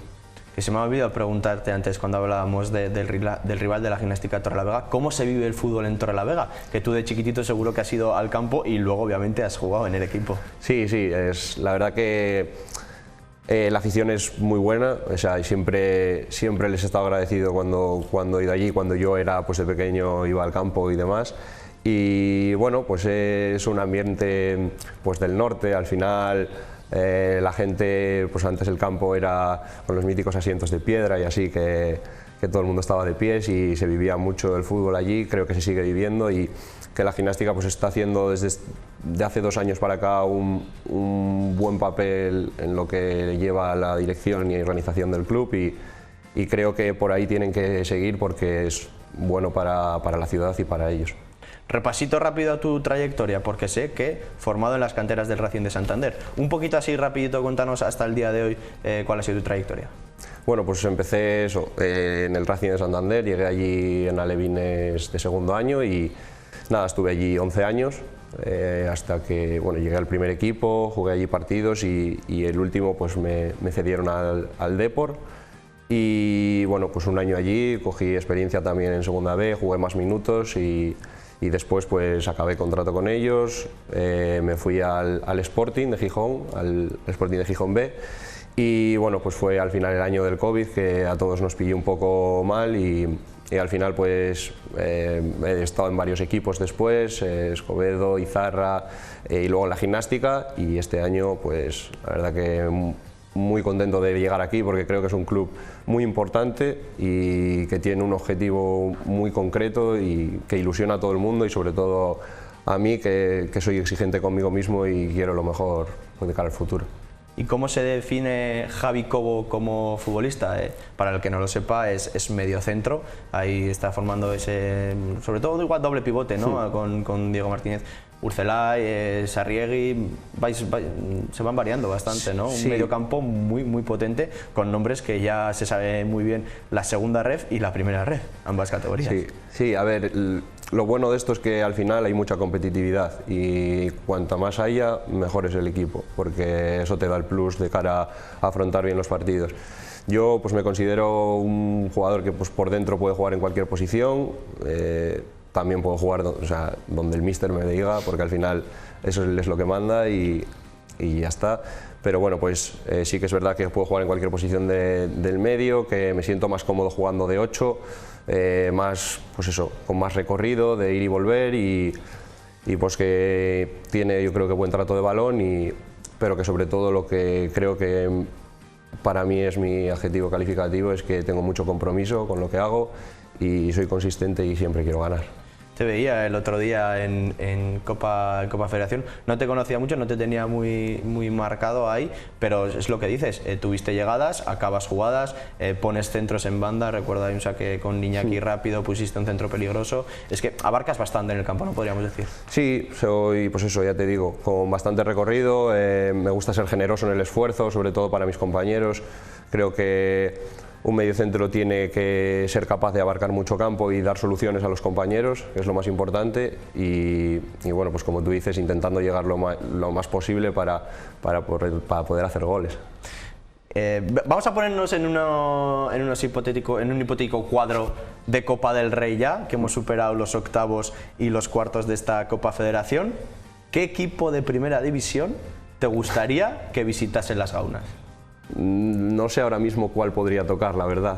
Que se me ha olvidado preguntarte antes cuando hablábamos del rival de la Gimnástica Torrelavega, ¿cómo se vive el fútbol en Torrelavega? Que tú de chiquitito seguro que has ido al campo y luego obviamente has jugado en el equipo. Sí, sí, la verdad que la afición es muy buena, o sea, y siempre les he estado agradecido cuando he ido allí, cuando yo era pues de pequeño, iba al campo y demás. Y bueno, pues es un ambiente pues del norte, al final la gente, pues antes el campo era con los míticos asientos de piedra y así, que todo el mundo estaba de pies y se vivía mucho el fútbol allí, creo que se sigue viviendo, y que la gimnástica pues está haciendo desde hace 2 años para acá un buen papel en lo que lleva la dirección y organización del club, y creo que por ahí tienen que seguir porque es bueno para la ciudad y para ellos. Repasito rápido a tu trayectoria, porque sé que formado en las canteras del Racing de Santander. Un poquito así rapidito, cuéntanos hasta el día de hoy cuál ha sido tu trayectoria. Bueno, pues empecé en el Racing de Santander, llegué allí en alevines de 2.º año y nada, estuve allí 11 años hasta que bueno, llegué al primer equipo, jugué allí partidos y el último pues me cedieron al Depor. Y bueno, pues 1 año allí, cogí experiencia también en Segunda B, jugué más minutos y después pues acabé contrato con ellos, me fui al Sporting de Gijón, al Sporting de Gijón B, y bueno, pues fue al final el año del COVID, que a todos nos pilló un poco mal, y al final pues he estado en varios equipos después, Escobedo, Izarra y luego en la gimnástica, y este año pues la verdad que muy contento de llegar aquí porque creo que es un club muy importante y que tiene un objetivo muy concreto y que ilusiona a todo el mundo, y sobre todo a mí que soy exigente conmigo mismo y quiero lo mejor de cara al futuro. ¿Y cómo se define Javi Cobo como futbolista? Para el que no lo sepa, es mediocentro, ahí está formando ese, sobre todo igual doble pivote, ¿no? Con Diego Martínez. Urcelay, Sarriegui, se van variando bastante, ¿no? Sí. Un mediocampo muy potente, con nombres que ya se sabe muy bien, la segunda ref y la primera ref, ambas categorías. Sí, a ver, lo bueno de esto es que al final hay mucha competitividad y cuanta más haya, mejor es el equipo, porque eso te da el plus de cara a afrontar bien los partidos. Yo pues me considero un jugador que pues, por dentro puede jugar en cualquier posición, también puedo jugar donde el míster me diga, porque al final eso es lo que manda y ya está. Pero bueno, pues sí que es verdad que puedo jugar en cualquier posición del medio, que me siento más cómodo jugando de 8, más, pues eso, con más recorrido, de ir y volver, y pues que tiene yo creo que buen trato de balón, pero que sobre todo lo que creo que para mí es mi adjetivo calificativo es que tengo mucho compromiso con lo que hago y soy consistente y siempre quiero ganar. Te veía el otro día en Copa Federación, no te conocía mucho, no te tenía muy marcado ahí, pero es lo que dices, tuviste llegadas, acabas jugadas, pones centros en banda, recuerdo hay un saque con Iñaki rápido, pusiste un centro peligroso, es que abarcas bastante en el campo, ¿no? Podríamos decir. Sí, soy, pues eso, ya te digo, con bastante recorrido, me gusta ser generoso en el esfuerzo, sobre todo para mis compañeros, creo que un mediocentro tiene que ser capaz de abarcar mucho campo y dar soluciones a los compañeros, que es lo más importante, y bueno, pues como tú dices, intentando llegar lo más posible para poder hacer goles. Vamos a ponernos en un hipotético cuadro de Copa del Rey ya, que hemos superado los octavos y los cuartos de esta Copa Federación. ¿Qué equipo de primera división te gustaría que visitasen las Gaunas? No sé ahora mismo cuál podría tocar, la verdad.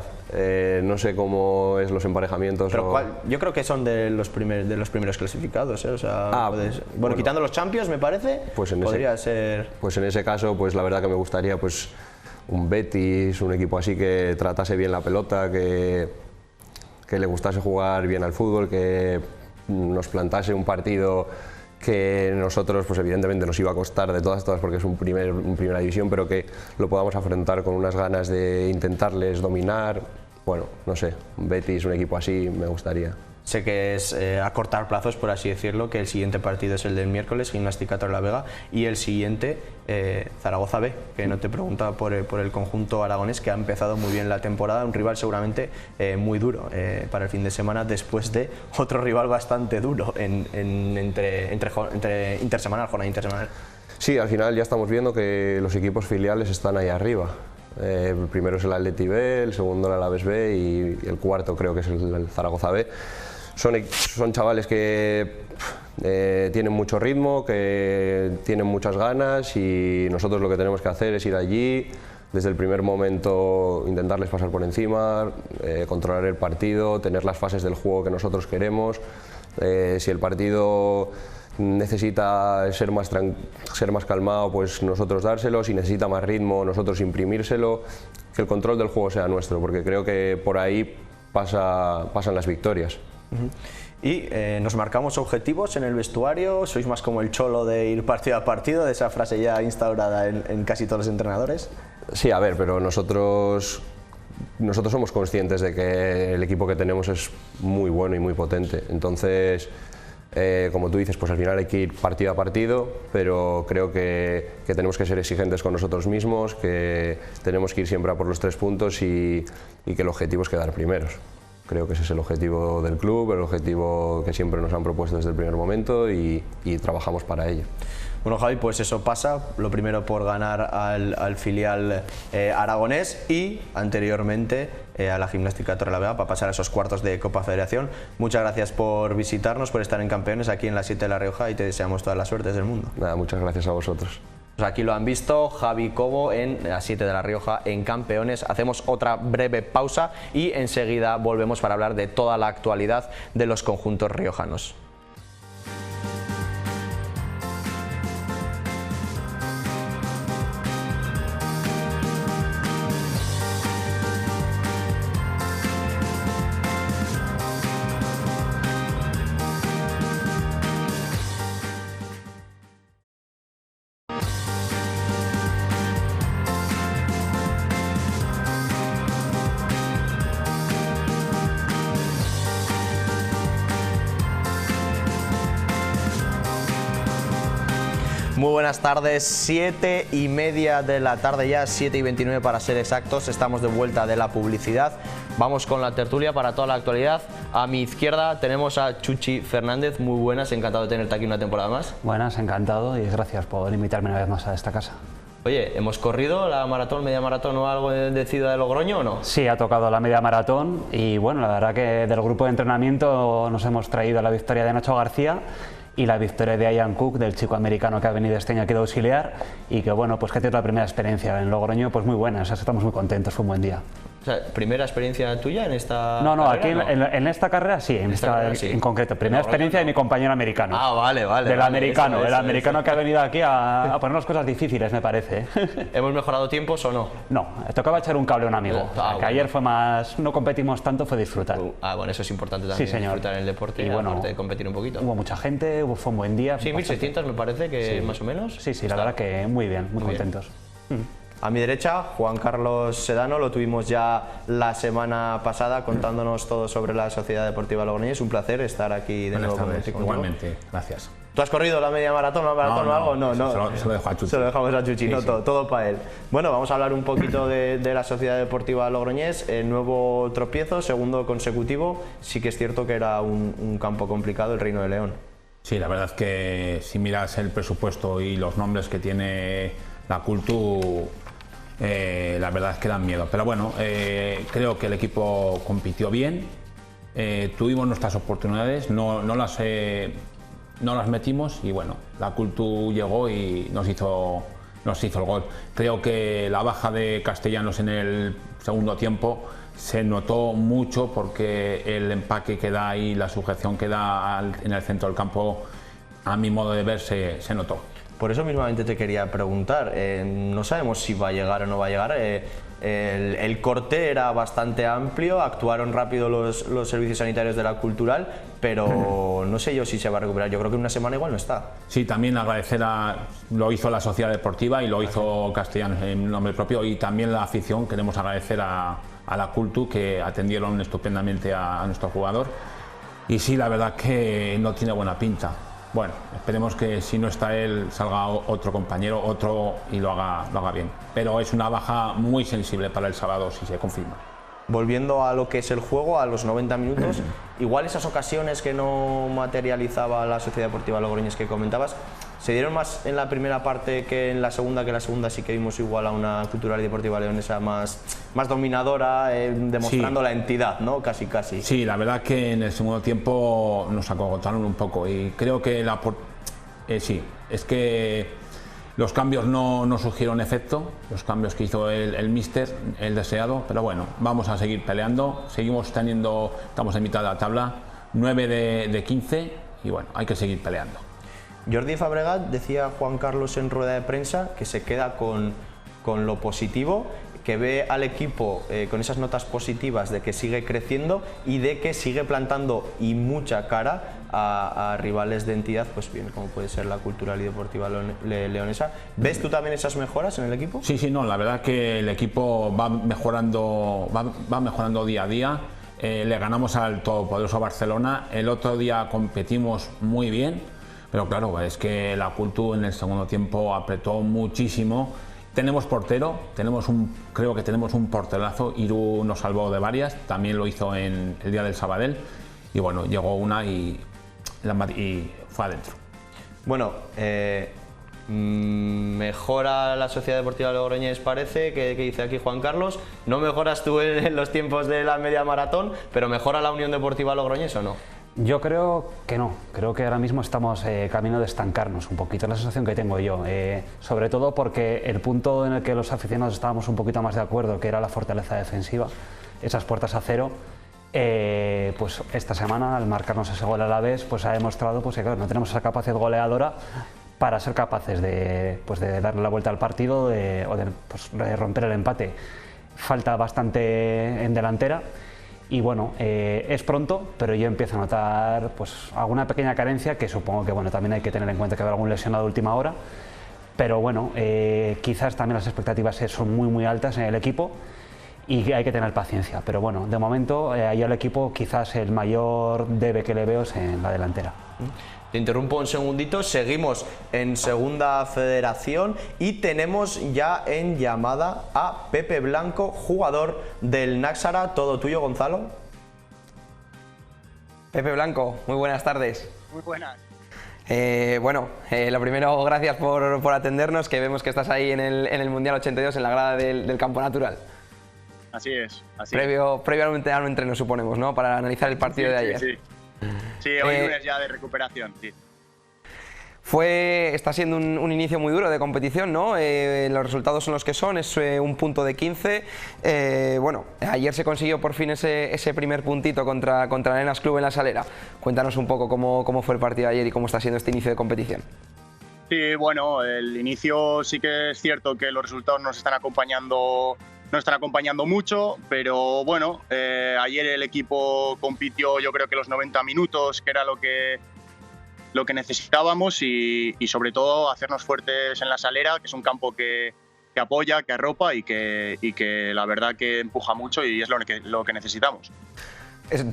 No sé cómo es los emparejamientos. Pero yo creo que son de los primeros clasificados, ¿eh? O sea, bueno, quitando los Champions, me parece, pues podría ser. Pues en ese caso, pues la verdad que me gustaría, pues un Betis, un equipo así que tratase bien la pelota, que le gustase jugar bien al fútbol, que nos plantase un partido que nosotros, pues evidentemente nos iba a costar de todas porque es un primera división, pero que lo podamos afrontar con unas ganas de intentarles dominar. Bueno, no sé, un Betis, un equipo así me gustaría. Sé que es a cortar plazos, por así decirlo, que el siguiente partido es el del miércoles, Gimnástica Torrelavega, y el siguiente, Zaragoza B, que no te preguntaba por el conjunto aragonés, que ha empezado muy bien la temporada, un rival seguramente muy duro para el fin de semana, después de otro rival bastante duro entre intersemanal, jornada intersemanal. Sí, al final ya estamos viendo que los equipos filiales están ahí arriba. El primero es el Atleti B, el segundo el Alavés B y el cuarto creo que es el Zaragoza B. Son chavales que tienen mucho ritmo, que tienen muchas ganas, y nosotros lo que tenemos que hacer es ir allí, desde el primer momento intentarles pasar por encima, controlar el partido, tener las fases del juego que nosotros queremos. Si el partido necesita ser más calmado, pues nosotros dárselo; si necesita más ritmo, nosotros imprimírselo, que el control del juego sea nuestro, porque creo que por ahí pasan las victorias. Y nos marcamos objetivos en el vestuario. ¿Sois más como el Cholo de ir partido a partido, de esa frase ya instaurada en casi todos los entrenadores? Sí, a ver, pero nosotros somos conscientes de que el equipo que tenemos es muy bueno y muy potente. Entonces, como tú dices, pues al final hay que ir partido a partido, pero creo que tenemos que ser exigentes con nosotros mismos, que tenemos que ir siempre a por los 3 puntos y que el objetivo es quedar primeros. Creo que ese es el objetivo del club, el objetivo que siempre nos han propuesto desde el primer momento, y trabajamos para ello. Bueno, Javi, pues eso pasa, lo primero por ganar al filial aragonés y anteriormente a la Gimnástica Torrelavega para pasar a esos cuartos de Copa Federación. Muchas gracias por visitarnos, por estar en Campeones aquí en la 7 de La Rioja, y te deseamos todas las suertes del mundo. Nada, muchas gracias a vosotros. Pues aquí lo han visto, Javi Cobo en la 7 de La Rioja en Campeones. Hacemos otra breve pausa y enseguida volvemos para hablar de toda la actualidad de los conjuntos riojanos. Muy buenas tardes, 7:30 de la tarde ya, 7:29 para ser exactos. Estamos de vuelta de la publicidad. Vamos con la tertulia para toda la actualidad. A mi izquierda tenemos a Chuchi Fernández. Muy buenas, encantado de tenerte aquí una temporada más. Buenas, encantado, y gracias por invitarme una vez más a esta casa. Oye, ¿hemos corrido la maratón, media maratón o algo de Ciudad de Logroño o no? Sí, ha tocado la media maratón, y bueno, la verdad que del grupo de entrenamiento nos hemos traído la victoria de Nacho García y la victoria de Ian Cook, del chico americano que ha venido este año aquí de auxiliar, y que bueno, pues que ha tenido la primera experiencia en Logroño, pues muy buena, o sea, estamos muy contentos, fue un buen día. O sea, ¿primera experiencia tuya en esta No, carrera, aquí no? En esta carrera sí, en concreto. Primera experiencia de mi compañero americano. Ah, vale. Del americano, el americano que ha venido aquí a ponernos cosas difíciles, me parece. ¿Hemos mejorado tiempos o no? No, tocaba echar un cable a un amigo. Bueno. Ayer fue más, no competimos tanto, fue disfrutar. Bueno, eso es importante también, sí, señor. disfrutar en el deporte y bueno, aparte de competir un poquito. Hubo mucha gente, fue un buen día. Sí, 1.600 me parece que sí, más o menos. Sí, la verdad que muy bien, muy contentos. A mi derecha, Juan Carlos Sedano, lo tuvimos ya la semana pasada contándonos todo sobre la Sociedad Deportiva Logroñés. Es un placer estar aquí de nuevo contigo. Igualmente, gracias. ¿Tú has corrido la media maratón o algo? No. Se lo dejo a Chuchi. Se lo dejamos a Chuchi, no, todo para él. Bueno, vamos a hablar un poquito de la Sociedad Deportiva Logroñés. Nuevo tropiezo, segundo consecutivo. Sí que es cierto que era un campo complicado el Reino de León. Sí, la verdad es que si miras el presupuesto y los nombres que tiene la Cultu, la verdad es que dan miedo. Pero bueno, creo que el equipo compitió bien. Tuvimos nuestras oportunidades, no las metimos y bueno, la Cultu llegó y nos hizo el gol. Creo que la baja de Castellanos en el segundo tiempo se notó mucho porque el empaque que da y la sujeción que da en el centro del campo, a mi modo de ver, se notó. Por eso mismamente te quería preguntar, no sabemos si va a llegar o no va a llegar. El corte era bastante amplio, actuaron rápido los servicios sanitarios de la Cultural, pero no sé yo si se va a recuperar. Yo creo que en una semana igual no está. Sí, también agradecer lo hizo la Sociedad Deportiva y lo hizo Castellanos en nombre propio, y también la afición. Queremos agradecer a la Cultu, que atendieron estupendamente a nuestro jugador. Y sí, la verdad que no tiene buena pinta. Bueno, esperemos que si no está él salga otro compañero, y lo haga bien. Pero es una baja muy sensible para el sábado si se confirma. Volviendo a lo que es el juego, a los 90 minutos, igual esas ocasiones que no materializaba la Sociedad Deportiva Logroñés que comentabas, ¿se dieron más en la primera parte que en la segunda? Que la segunda sí que vimos igual a una Cultural y Deportiva Leonesa más dominadora, demostrando la entidad, ¿no? Casi. Sí, la verdad que en el segundo tiempo nos acogotaron un poco y creo que sí, es que los cambios no surgieron efecto, los cambios que hizo el míster, el deseado, pero bueno, vamos a seguir peleando, estamos en mitad de la tabla, 9 de 15 y bueno, hay que seguir peleando. Jordi Fabregat, decía Juan Carlos en rueda de prensa que se queda con lo positivo, que ve al equipo con esas notas positivas de que sigue creciendo y de que sigue plantando y mucha cara a rivales de entidad, pues bien, como puede ser la Cultural y Deportiva Leonesa. ¿Ves tú también esas mejoras en el equipo? Sí, no, la verdad que el equipo va mejorando día a día. Le ganamos al todopoderoso Barcelona, el otro día competimos muy bien, pero claro, es que la Cultu en el segundo tiempo apretó muchísimo. Tenemos portero, creo que tenemos un porterazo. Iru nos salvó de varias, también lo hizo en el día del Sabadell y bueno, llegó una y fue adentro. Bueno, mejora la Sociedad Deportiva Logroñés, parece, que dice aquí Juan Carlos. No mejoras tú en los tiempos de la media maratón, pero ¿mejora la Unión Deportiva Logroñés o no? Yo creo que no, creo que ahora mismo estamos camino de estancarnos un poquito, es la sensación que tengo yo, sobre todo porque el punto en el que los aficionados estábamos un poquito más de acuerdo, que era la fortaleza defensiva, esas puertas a cero, pues esta semana al marcarnos ese gol a la vez, pues ha demostrado pues, que claro, no tenemos esa capacidad goleadora para ser capaces de darle la vuelta al partido o de romper el empate. Falta bastante en delantera. Y bueno, es pronto, pero yo empiezo a notar pues, alguna pequeña carencia que supongo que bueno, también hay que tener en cuenta que habrá algún lesionado a última hora. Pero bueno, quizás también las expectativas son muy altas en el equipo y hay que tener paciencia. Pero bueno, de momento ahí al equipo quizás el mayor debe que le veo es en la delantera. Te interrumpo un segundito, seguimos en Segunda Federación y tenemos ya en llamada a Pepe Blanco, jugador del Náxara. Todo tuyo, Gonzalo. Pepe Blanco, muy buenas tardes. Muy buenas. Lo primero, gracias por atendernos, que vemos que estás ahí en el Mundial 82 en la grada del Campo Natural. Así es. Previo al entreno, suponemos, ¿no? Para analizar el partido de ayer. Sí, hoy lunes ya de recuperación, sí. Está siendo un inicio muy duro de competición, ¿no? Los resultados son los que son, es un punto de 15. Ayer se consiguió por fin ese primer puntito contra el Arenas Club en La Salera. Cuéntanos un poco cómo fue el partido de ayer y cómo está siendo este inicio de competición. Sí, bueno, el inicio sí que es cierto que los resultados nos están acompañando mucho, pero bueno, ayer el equipo compitió yo creo que los 90 minutos, que era lo que necesitábamos y sobre todo hacernos fuertes en La Salera, que es un campo que apoya, que arropa y que la verdad que empuja mucho y es lo que necesitamos.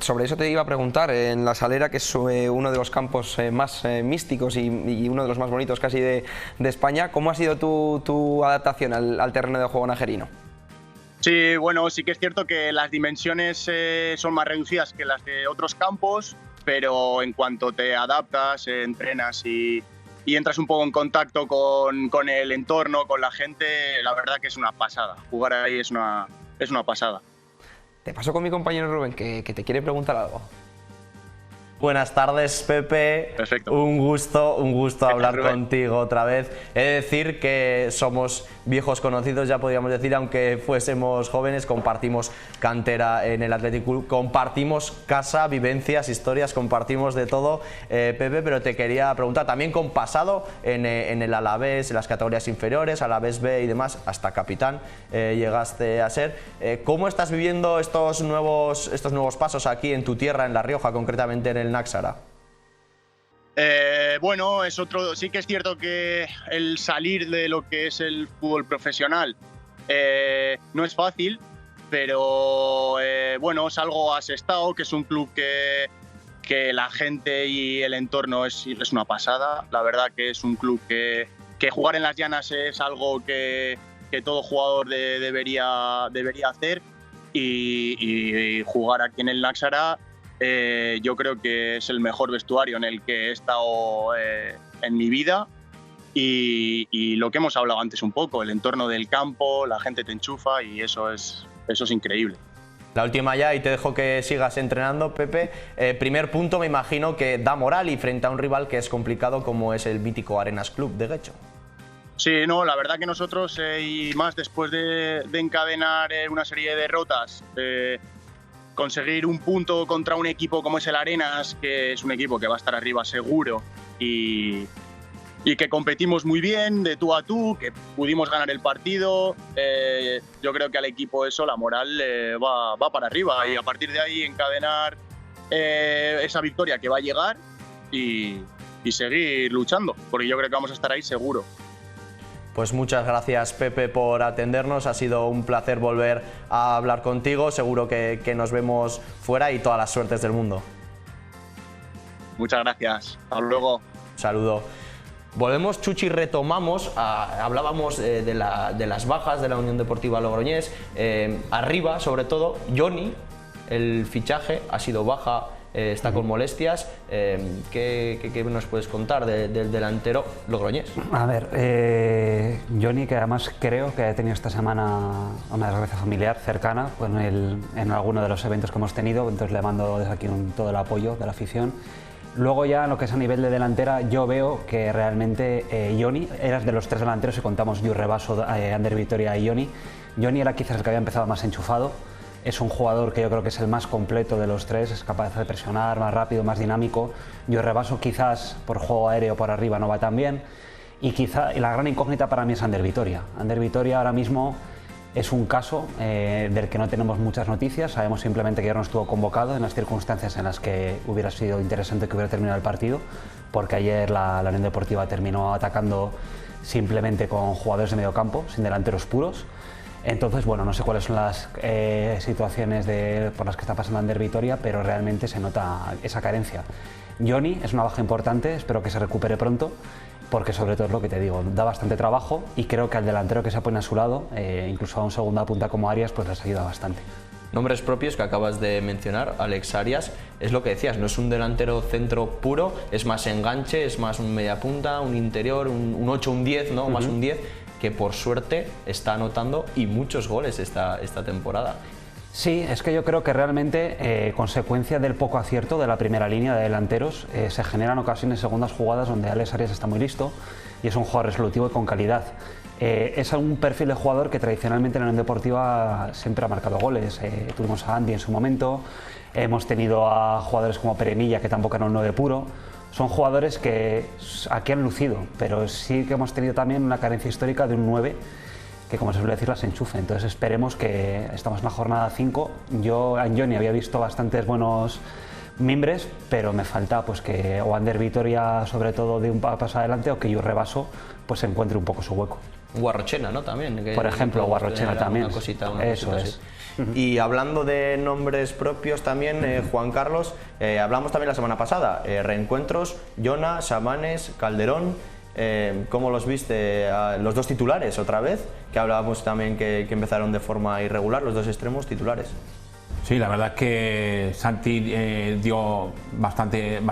Sobre eso te iba a preguntar, en La Salera, que es uno de los campos más místicos y uno de los más bonitos casi de España, ¿cómo ha sido tu adaptación al terreno de juego najerino? Sí, bueno, sí que es cierto que las dimensiones son más reducidas que las de otros campos, pero en cuanto te adaptas, entrenas y entras un poco en contacto con el entorno, con la gente, la verdad que es una pasada. Jugar ahí es una pasada. Te paso con mi compañero Rubén, que te quiere preguntar algo. Buenas tardes, Pepe. Perfecto. Un gusto hablar Rubén? contigo otra vez. He de decir que somos viejos conocidos, ya podríamos decir, aunque fuésemos jóvenes, compartimos cantera en el Athletic Club, compartimos casa, vivencias, historias, compartimos de todo, Pepe, pero te quería preguntar, también con pasado en el Alavés, en las categorías inferiores, Alavés B y demás, hasta capitán llegaste a ser. ¿Cómo estás viviendo estos nuevos pasos aquí en tu tierra, en La Rioja, concretamente en el Náxara? Bueno, sí que es cierto que el salir de lo que es el fútbol profesional no es fácil, pero bueno, es algo asestado, que es un club que la gente y el entorno es una pasada. La verdad que es un club que jugar en las llanas es algo que todo jugador debería hacer, y jugar aquí en el Náxara yo creo que es el mejor vestuario en el que he estado en mi vida, y lo que hemos hablado antes un poco, el entorno del campo, la gente te enchufa y eso es increíble. La última ya, y te dejo que sigas entrenando, Pepe. Primer punto, me imagino que da moral y frente a un rival que es complicado como es el mítico Arenas Club de Guecho. Sí, no, la verdad que nosotros, y más después de encadenar una serie de derrotas, conseguir un punto contra un equipo como es el Arenas, que es un equipo que va a estar arriba seguro y que competimos muy bien de tú a tú, que pudimos ganar el partido, yo creo que al equipo eso, la moral va para arriba, y a partir de ahí encadenar esa victoria que va a llegar y seguir luchando, porque yo creo que vamos a estar ahí seguro. Pues muchas gracias, Pepe, por atendernos. Ha sido un placer volver a hablar contigo. Seguro que nos vemos fuera, y todas las suertes del mundo. Muchas gracias. Hasta luego. Saludo. Volvemos, Chuchi, retomamos. Hablábamos de las bajas de la Unión Deportiva Logroñés. Arriba, sobre todo, Johnny, el fichaje, ha sido baja. Está con molestias. ¿Qué nos puedes contar del delantero logroñés? A ver, Johnny, que además creo que ha tenido esta semana una desgracia familiar cercana en alguno de los eventos que hemos tenido, entonces le mando desde aquí todo el apoyo de la afición. Luego ya en lo que es a nivel de delantera, yo veo que realmente Johnny era de los tres delanteros, si contamos Jurre Basso, Ander Vitoria y Johnny. Johnny era quizás el que había empezado más enchufado. Es un jugador que yo creo que es el más completo de los tres, es capaz de presionar, más rápido, más dinámico. Jurre Basso quizás por juego aéreo por arriba no va tan bien. Y la gran incógnita para mí es Ander Vitoria. Ander Vitoria ahora mismo es un caso del que no tenemos muchas noticias. Sabemos simplemente que ayer no estuvo convocado en las circunstancias en las que hubiera sido interesante que hubiera terminado el partido, porque ayer la Unión Deportiva terminó atacando simplemente con jugadores de medio campo, sin delanteros puros. Entonces, bueno, no sé cuáles son las situaciones por las que está pasando Ander Vitoria, pero realmente se nota esa carencia. Johnny es una baja importante, espero que se recupere pronto, porque sobre todo es lo que te digo, da bastante trabajo, y creo que al delantero que se pone a su lado, incluso a un segunda punta como Arias, pues les ayuda bastante. Nombres propios que acabas de mencionar, Alex Arias, es lo que decías, no es un delantero centro puro, es más enganche, es más un media punta, un interior, un 8, un 10, ¿no? Más un 10, que por suerte está anotando y muchos goles esta temporada. Sí, es que yo creo que realmente, consecuencia del poco acierto de la primera línea de delanteros, se generan ocasiones, segundas jugadas donde Alex Arias está muy listo y es un jugador resolutivo y con calidad. Es un perfil de jugador que tradicionalmente en la Unión Deportiva siempre ha marcado goles. Tuvimos a Andy en su momento, hemos tenido a jugadores como Peremilla, que tampoco era un 9 puro. Son jugadores que aquí han lucido, pero sí que hemos tenido también una carencia histórica de un 9 que, como se suele decir, las enchufe. Entonces esperemos que estamos en la jornada 5. Yo en Johnny había visto bastantes buenos mimbres, pero me falta pues que o Ander Vitoria sobre todo de un paso adelante, o que Jurre Basso pues encuentre un poco su hueco. Guarrochena, ¿no? También. Por ejemplo, Guarrochena también. Una cosita Eso así. es. Y hablando de nombres propios también, Juan Carlos, hablamos también la semana pasada, reencuentros, Jona, Samanes, Calderón, ¿cómo los viste? Los dos titulares otra vez, que hablábamos también que empezaron de forma irregular, los dos extremos titulares. Sí, la verdad es que Santi dio bastante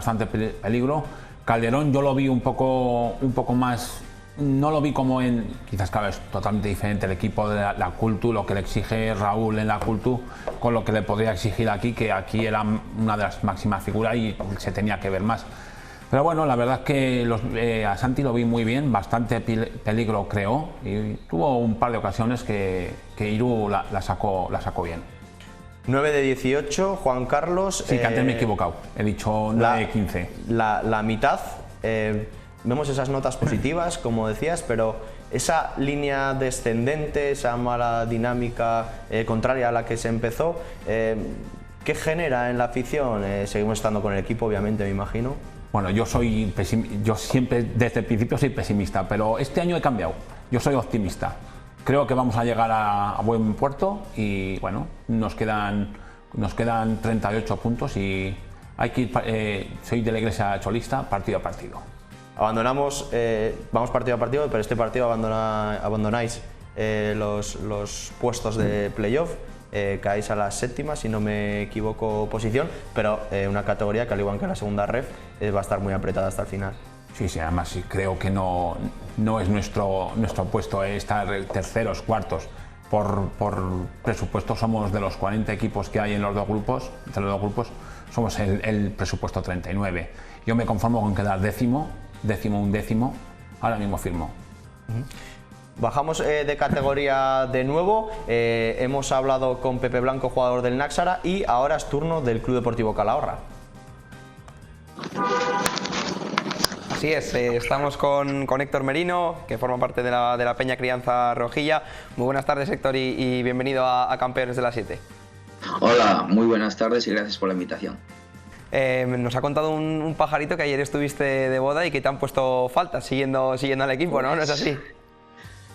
peligro. Calderón yo lo vi un poco más, no lo vi como en, quizás claro, es totalmente diferente el equipo de la Cultu, lo que le exige Raúl en la Cultu con lo que le podría exigir aquí, que aquí era una de las máximas figuras y se tenía que ver más. Pero bueno, la verdad es que a Santi lo vi muy bien, bastante peligro creó y tuvo un par de ocasiones que Iru la sacó bien. 9 de 18, Juan Carlos. Sí, que antes me he equivocado, he dicho 9 de 15. La mitad, vemos esas notas positivas, como decías, pero esa línea descendente, esa mala dinámica contraria a la que se empezó, ¿qué genera en la afición? Seguimos estando con el equipo, obviamente, me imagino. Bueno, yo siempre desde el principio soy pesimista, pero este año he cambiado, yo soy optimista. Creo que vamos a llegar a buen puerto y bueno, nos quedan 38 puntos y hay que ir, soy de la Iglesia cholista, partido a partido. Abandonamos, vamos partido a partido, pero este partido abandonáis los puestos de playoff, caéis a la séptima, si no me equivoco, posición, pero una categoría que al igual que la segunda ref va a estar muy apretada hasta el final. Sí, además sí, creo que no es nuestro puesto estar terceros, cuartos. Por presupuesto somos de los 40 equipos que hay en los dos grupos, somos el presupuesto 39. Yo me conformo con quedar décimo, undécimo, ahora mismo firmo. Bajamos de categoría de nuevo, hemos hablado con Pepe Blanco, jugador del Náxara, y ahora es turno del Club Deportivo Calahorra. Así es, estamos con Héctor Merino, que forma parte de la Peña Crianza Rojilla. Muy buenas tardes, Héctor, y bienvenido a Campeones de la 7. Hola, muy buenas tardes y gracias por la invitación. Nos ha contado un pajarito que ayer estuviste de boda y que te han puesto faltas siguiendo al equipo, ¿no? ¿No es así?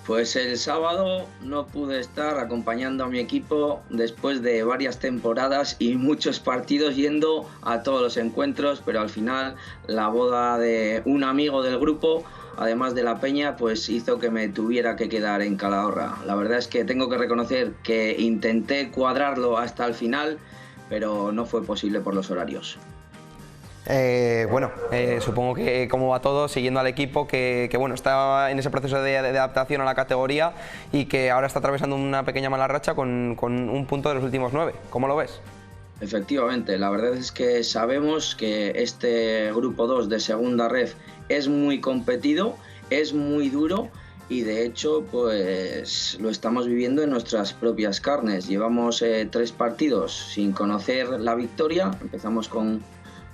Pues el sábado no pude estar acompañando a mi equipo después de varias temporadas y muchos partidos yendo a todos los encuentros, pero al final la boda de un amigo del grupo, además de la Peña, pues hizo que me tuviera que quedar en Calahorra. La verdad es que tengo que reconocer que intenté cuadrarlo hasta el final, pero no fue posible por los horarios. Supongo que como va todo, siguiendo al equipo que bueno, está en ese proceso de adaptación a la categoría y que ahora está atravesando una pequeña mala racha con un punto de los últimos 9. ¿Cómo lo ves? Efectivamente, la verdad es que sabemos que este grupo 2 de segunda ref es muy competido, es muy duro y de hecho pues lo estamos viviendo en nuestras propias carnes. Llevamos 3 partidos sin conocer la victoria, empezamos con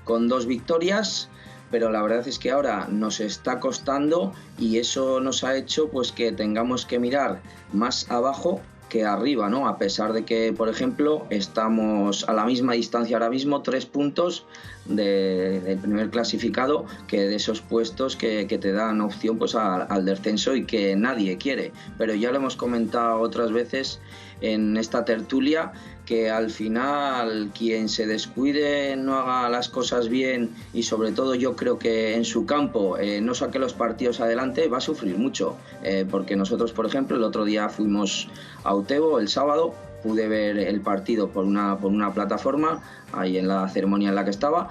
2 victorias, pero la verdad es que ahora nos está costando y eso nos ha hecho pues que tengamos que mirar más abajo que arriba, ¿no? A pesar de que, por ejemplo, estamos a la misma distancia ahora mismo, 3 puntos del primer clasificado, que de esos puestos que te dan opción pues al descenso y que nadie quiere. Pero ya lo hemos comentado otras veces en esta tertulia, que al final quien se descuide, no haga las cosas bien y sobre todo yo creo que en su campo no saque los partidos adelante, va a sufrir mucho, porque nosotros, por ejemplo, el otro día fuimos a Utebo el sábado, pude ver el partido por una plataforma ahí en la ceremonia en la que estaba.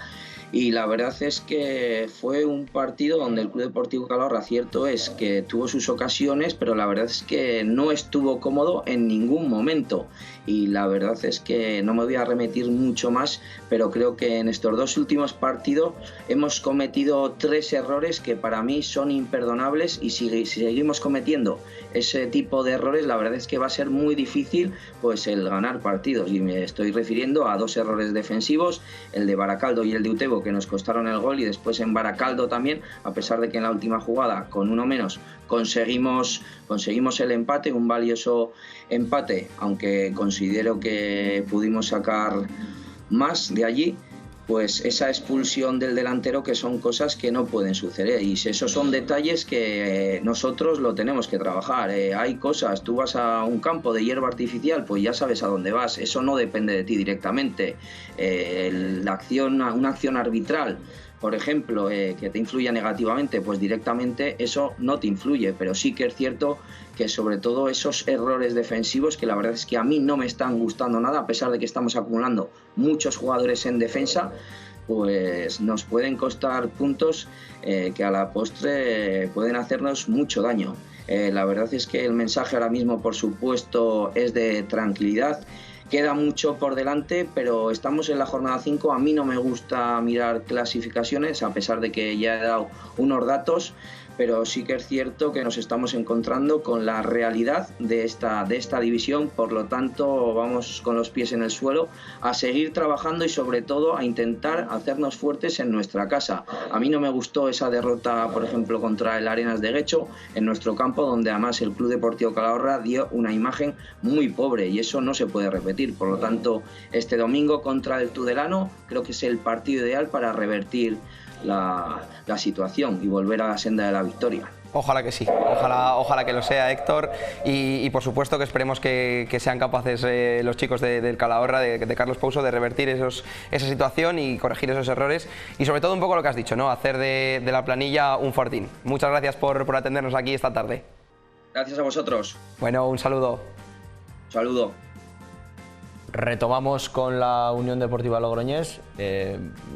Y la verdad es que fue un partido donde el Club Deportivo Calahorra, cierto es que tuvo sus ocasiones, pero la verdad es que no estuvo cómodo en ningún momento. Y la verdad es que no me voy a remitir mucho más, pero creo que en estos 2 últimos partidos hemos cometido 3 errores que para mí son imperdonables y si seguimos cometiendo ese tipo de errores, la verdad es que va a ser muy difícil pues el ganar partidos. Y me estoy refiriendo a 2 errores defensivos, el de Baracaldo y el de Utebo, que nos costaron el gol, y después en Baracaldo también, a pesar de que en la última jugada con uno menos conseguimos el empate, un valioso empate, aunque considero que pudimos sacar más de allí. pues esa expulsión del delantero, que son cosas que no pueden suceder, y esos son detalles que nosotros lo tenemos que trabajar. Hay cosas, tú vas a un campo de hierba artificial, pues ya sabes a dónde vas, eso no depende de ti directamente. Una acción arbitral, por ejemplo, que te influya negativamente, pues directamente eso no te influye, pero sí que es cierto que sobre todo esos errores defensivos, que la verdad es que a mí no me están gustando nada, a pesar de que estamos acumulando muchos jugadores en defensa, pues nos pueden costar puntos que a la postre pueden hacernos mucho daño. La verdad es que el mensaje ahora mismo, por supuesto, es de tranquilidad. Queda mucho por delante, pero estamos en la jornada 5. A mí no me gusta mirar clasificaciones, a pesar de que ya he dado unos datos, pero sí que es cierto que nos estamos encontrando con la realidad de esta división. Por lo tanto, vamos con los pies en el suelo a seguir trabajando y sobre todo a intentar hacernos fuertes en nuestra casa. A mí no me gustó esa derrota, por ejemplo, contra el Arenas de Guecho, en nuestro campo, donde además el Club Deportivo Calahorra dio una imagen muy pobre, y eso no se puede repetir. Por lo tanto, este domingo contra el Tudelano creo que es el partido ideal para revertir la situación y volver a la senda de la victoria. Ojalá que sí, ojalá que lo sea, Héctor, y por supuesto que esperemos que sean capaces los chicos del Calahorra, de Carlos Pouso, de revertir esa situación y corregir esos errores, y sobre todo un poco lo que has dicho, ¿no? Hacer de la planilla un fortín. Muchas gracias por atendernos aquí esta tarde. Gracias a vosotros. Bueno, un saludo. Saludo. Retomamos con la Unión Deportiva Logroñés.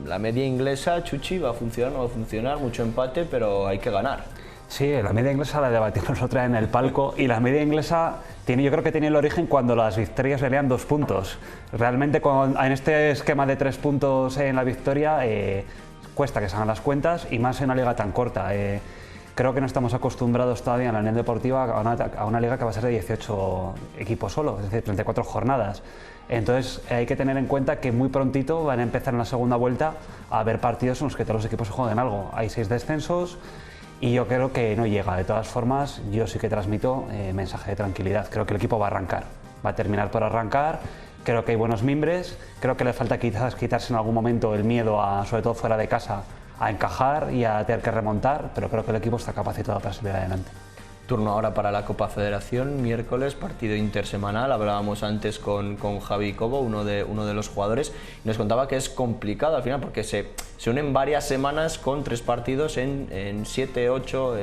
La media inglesa, Chuchi, ¿va a funcionar? No va a funcionar, mucho empate, pero hay que ganar. Sí, la media inglesa la debatimos otra en el palco, y la media inglesa yo creo que tiene el origen cuando las victorias valían 2 puntos. Realmente en este esquema de 3 puntos en la victoria cuesta que se hagan las cuentas, y más en una liga tan corta. Creo que no estamos acostumbrados todavía en la Unión Deportiva a una liga que va a ser de 18 equipos solo, es decir, 34 jornadas. Entonces hay que tener en cuenta que muy prontito van a empezar en la segunda vuelta a haber partidos en los que todos los equipos se jueguen algo. Hay 6 descensos y yo creo que no llega. De todas formas, yo sí que transmito mensaje de tranquilidad. Creo que el equipo va a arrancar, va a terminar por arrancar. Creo que hay buenos mimbres, creo que le falta quizás quitarse en algún momento el miedo, sobre todo fuera de casa, a encajar y a tener que remontar, pero creo que el equipo está capacitado para salir adelante. Turno ahora para la Copa Federación, miércoles, partido intersemanal. Hablábamos antes con Javi Cobo, uno de los jugadores, y nos contaba que es complicado al final porque se unen varias semanas con 3 partidos en 7, 8,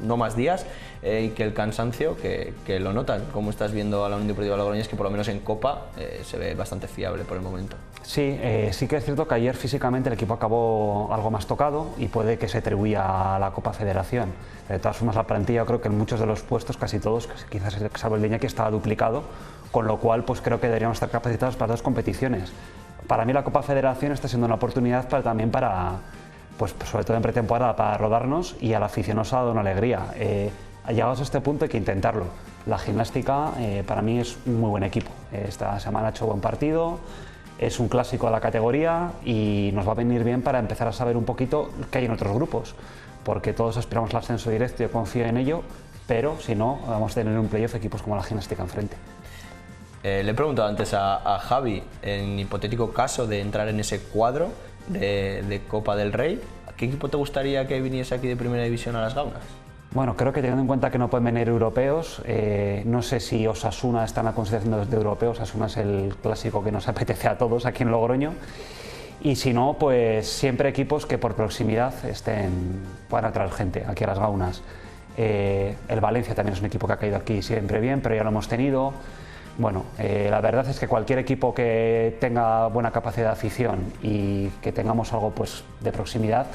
no más días, y que el cansancio, que lo notan. ¿Cómo estás viendo a la Unión Deportiva Logroñés, que por lo menos en Copa se ve bastante fiable por el momento? Sí, sí que es cierto que ayer físicamente el equipo acabó algo más tocado y puede que se atribuya a la Copa Federación. De todas formas, la plantilla, yo creo que en muchos de los puestos, casi todos, quizás salvo el de Iñaki, estaba duplicado, con lo cual pues creo que deberíamos estar capacitados para 2 competiciones. Para mí la Copa Federación está siendo una oportunidad también para, pues sobre todo en pretemporada, para rodarnos, y al aficionado ha dado una alegría. Llegados a este punto hay que intentarlo. La Gimnástica para mí es un muy buen equipo. Esta semana ha hecho buen partido. Es un clásico de la categoría y nos va a venir bien para empezar a saber un poquito qué hay en otros grupos, porque todos aspiramos al ascenso directo, yo confío en ello, pero si no, vamos a tener un playoff equipos como la Gimnástica enfrente. Le he preguntado antes a Javi, en hipotético caso de entrar en ese cuadro de Copa del Rey, ¿a qué equipo te gustaría que viniese aquí de Primera División a las Gaunas? Bueno, creo que teniendo en cuenta que no pueden venir europeos, no sé si Osasuna está en la consideración de europeos. Osasuna es el clásico que nos apetece a todos aquí en Logroño, y si no, pues siempre equipos que por proximidad puedan atraer gente aquí a las Gaunas. El Valencia también es un equipo que ha caído aquí siempre bien, pero ya lo hemos tenido. Bueno, la verdad es que cualquier equipo que tenga buena capacidad de afición y que tengamos algo pues de proximidad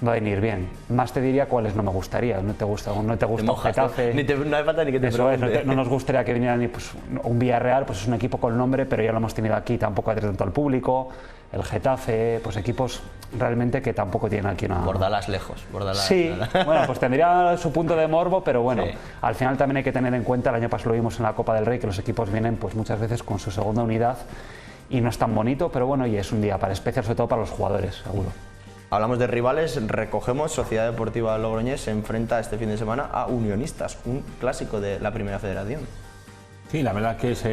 va a venir bien. Más te diría cuáles no me gustaría. No te gusta un Getafe. No hace falta ni que te pregunte. No nos gustaría que viniera ni pues, un Villarreal, pues es un equipo con nombre, pero ya lo hemos tenido aquí, tampoco atrae tanto al público. El Getafe, pues equipos realmente que tampoco tienen aquí una... Bordalás lejos. Bordalás, sí, bueno, pues tendría su punto de morbo, pero bueno, sí. Al final también hay que tener en cuenta, el año pasado lo vimos en la Copa del Rey, que los equipos vienen pues muchas veces con su segunda unidad y no es tan bonito, pero bueno, y es un día para especial, sobre todo para los jugadores, seguro. Hablamos de rivales, recogemos. Sociedad Deportiva Logroñés se enfrenta este fin de semana a Unionistas, un clásico de la Primera Federación. Sí, la verdad que es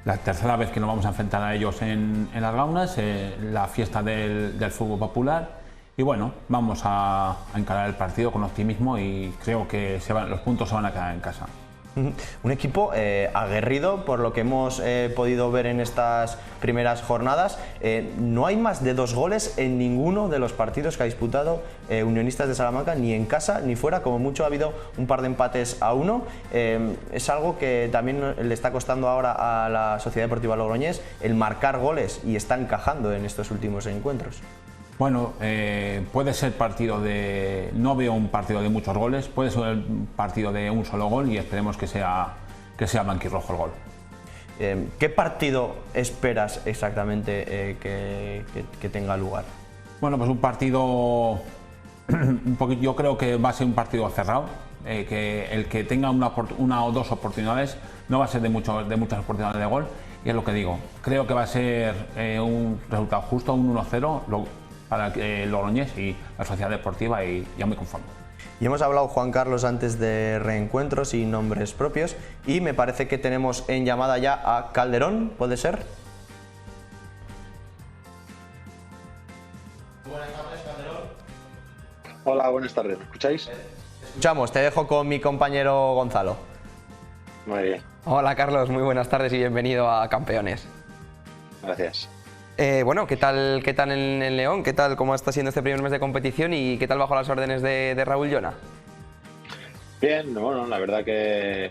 la tercera vez que nos vamos a enfrentar a ellos en las Gaunas, la fiesta del fútbol popular. Y bueno, vamos a encarar el partido con optimismo y creo que los puntos se van a quedar en casa. Un equipo aguerrido, por lo que hemos podido ver en estas primeras jornadas. No hay más de 2 goles en ninguno de los partidos que ha disputado Unionistas de Salamanca, ni en casa ni fuera. Como mucho ha habido un par de empates a 1. Es algo que también le está costando ahora a la Sociedad Deportiva Logroñés el marcar goles, y está encajando en estos últimos encuentros. Bueno, puede ser partido de... No veo un partido de muchos goles, puede ser un partido de un solo gol, y esperemos que sea blanquirrojo el gol. ¿Qué partido esperas exactamente que tenga lugar? Bueno, pues un partido... yo creo que va a ser un partido cerrado, que el que tenga una o dos oportunidades no va a ser de muchas oportunidades de gol, y es lo que digo. Creo que va a ser un resultado justo, un 1-0, para Logroñés y la Sociedad Deportiva, y ya me conformo. Y hemos hablado, Juan Carlos, antes de reencuentros y nombres propios, y me parece que tenemos en llamada ya a Calderón, ¿puede ser? Buenas tardes, Calderón. Hola, buenas tardes, ¿me escucháis? Escuchamos, te dejo con mi compañero Gonzalo. Muy bien. Hola Carlos, muy buenas tardes y bienvenido a Campeones. Gracias. Bueno, ¿qué tal en León? ¿Qué tal, cómo está siendo este primer mes de competición y qué tal bajo las órdenes de Raúl Llona? Bien, bueno, la verdad que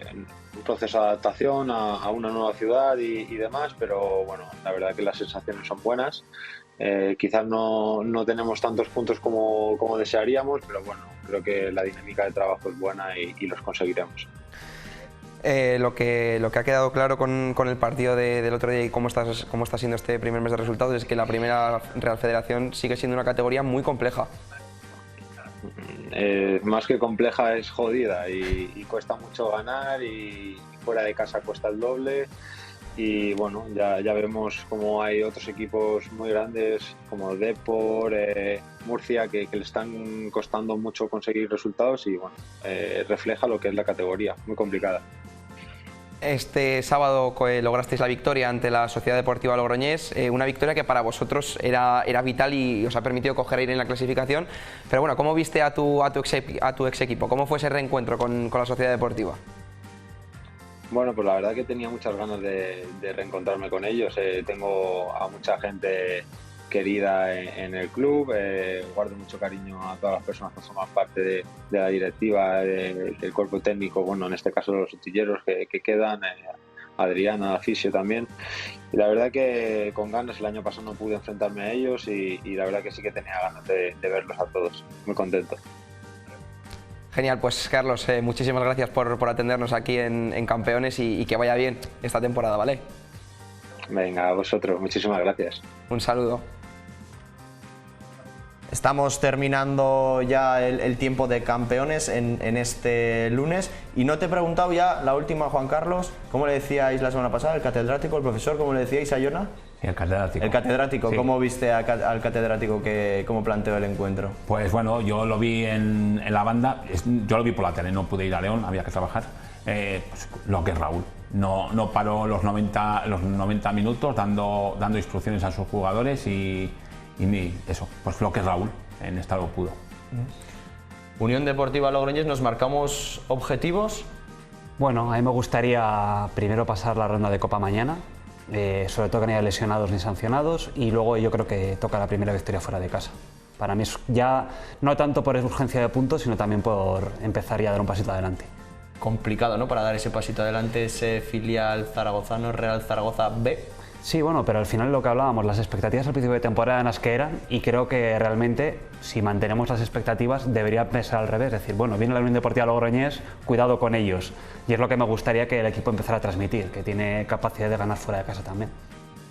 un proceso de adaptación a una nueva ciudad y demás, pero bueno, la verdad que las sensaciones son buenas. Quizás no tenemos tantos puntos como desearíamos, pero bueno, creo que la dinámica de trabajo es buena y los conseguiremos. Lo que ha quedado claro con el partido del otro día y cómo está siendo este primer mes de resultados es que la primera Real Federación sigue siendo una categoría muy compleja. Más que compleja, es jodida y cuesta mucho ganar, y fuera de casa cuesta el doble. Y bueno, ya vemos como hay otros equipos muy grandes como Depor, Murcia, que le están costando mucho conseguir resultados, y bueno, refleja lo que es la categoría, muy complicada. Este sábado lograsteis la victoria ante la Sociedad Deportiva Logroñés, una victoria que para vosotros era vital y os ha permitido coger aire en la clasificación. Pero bueno, ¿cómo viste a tu ex equipo? ¿Cómo fue ese reencuentro con la Sociedad Deportiva? Bueno, pues la verdad que tenía muchas ganas de reencontrarme con ellos. Tengo a mucha gente querida en el club, guardo mucho cariño a todas las personas que forman parte de la directiva, del cuerpo técnico, bueno, en este caso los utilleros que quedan, Adriana, Fisio también. Y la verdad que con ganas, el año pasado no pude enfrentarme a ellos y la verdad que sí que tenía ganas de verlos a todos, muy contento. Genial, pues Carlos, muchísimas gracias por atendernos aquí en Campeones y que vaya bien esta temporada, ¿vale? Venga, a vosotros, muchísimas gracias. Un saludo. Estamos terminando ya el tiempo de Campeones en este lunes, y no te he preguntado ya la última, Juan Carlos, ¿cómo le decíais la semana pasada? ¿El catedrático, el profesor, cómo le decíais a Llona? El catedrático. El catedrático, sí. ¿Cómo viste al catedrático cómo planteó el encuentro? Pues bueno, yo lo vi en la banda, yo lo vi por la tele, no pude ir a León, había que trabajar. Pues lo que es Raúl, no paró los 90 minutos dando instrucciones a sus jugadores y eso, pues lo que es Raúl, en estado puro. Unión Deportiva Logroñés, ¿nos marcamos objetivos? Bueno, a mí me gustaría primero pasar la ronda de Copa mañana, sobre todo que no haya lesionados ni sancionados, y luego yo creo que toca la primera victoria fuera de casa. Para mí es ya no tanto por urgencia de puntos, sino también por empezar ya a dar un pasito adelante. Complicado, ¿no?, para dar ese pasito adelante, ese filial zaragozano, Real Zaragoza B. Sí, bueno, pero al final lo que hablábamos, las expectativas al principio de temporada eran las que eran, y creo que realmente, si mantenemos las expectativas, debería pensar al revés. Es decir, bueno, viene la Unión Deportiva Logroñés, cuidado con ellos. Y es lo que me gustaría que el equipo empezara a transmitir, que tiene capacidad de ganar fuera de casa también.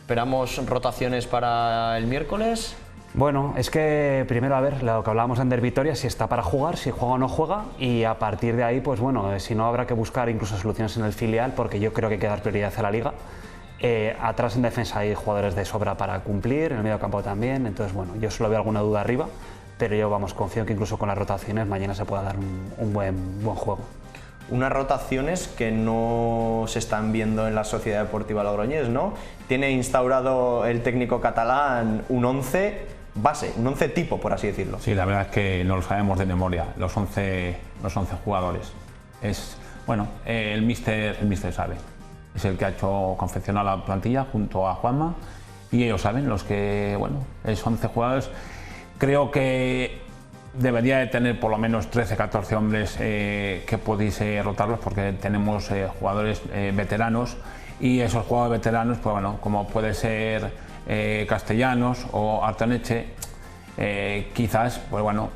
¿Esperamos rotaciones para el miércoles? Bueno, es que primero a ver lo que hablábamos en Vitoria, si está para jugar, si juega o no juega, y a partir de ahí, pues bueno, si no habrá que buscar incluso soluciones en el filial, porque yo creo que hay que dar prioridad a la Liga. Atrás en defensa hay jugadores de sobra para cumplir, en el medio campo también, entonces bueno, yo solo veo alguna duda arriba, pero yo confío que incluso con las rotaciones mañana se pueda dar un buen juego. unas rotaciones que no se están viendo en la Sociedad Deportiva Logroñés, ¿no? Tiene instaurado el técnico catalán un 11 base, un 11 tipo, por así decirlo. Sí, la verdad es que no lo sabemos de memoria, los 11 jugadores. Es, bueno, el míster sabe. Es el que ha hecho confeccionar la plantilla junto a Juanma y ellos saben, los que, bueno, es 11 jugadores. Creo que debería de tener por lo menos 13-14 hombres que podéis rotarlos, porque tenemos jugadores veteranos, y esos jugadores veteranos, pues bueno, como puede ser Castellanos o Artaneche, quizás, pues bueno,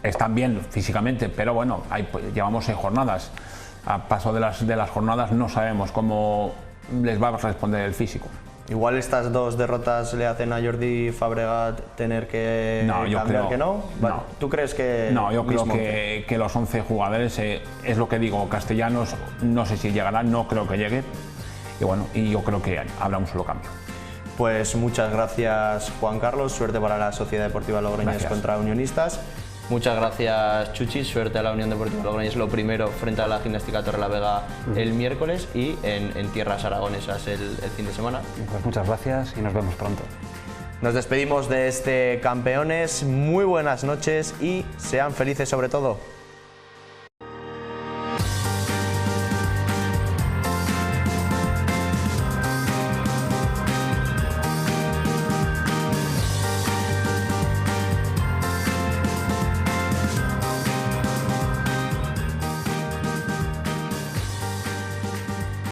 están bien físicamente, pero bueno, llevamos 6 jornadas. A paso de las jornadas no sabemos cómo les va a responder el físico. Igual estas 2 derrotas le hacen a Jordi Fabregat tener que cambiar, que no. Vale. No. ¿Tú crees que...? No, yo creo que los 11 jugadores, es lo que digo, Castellanos no sé si llegará, no creo que llegue, y bueno, y yo creo que habrá un solo cambio. Pues muchas gracias, Juan Carlos, suerte para la Sociedad Deportiva Logroñés contra Unionistas. Muchas gracias, Chuchi, suerte a la Unión Deportiva Logroñés, lo primero frente a la Gimnástica Torrelavega el miércoles, y en tierras aragonesas el fin de semana. Pues muchas gracias y nos vemos pronto. Nos despedimos de este Campeones, muy buenas noches y sean felices sobre todo.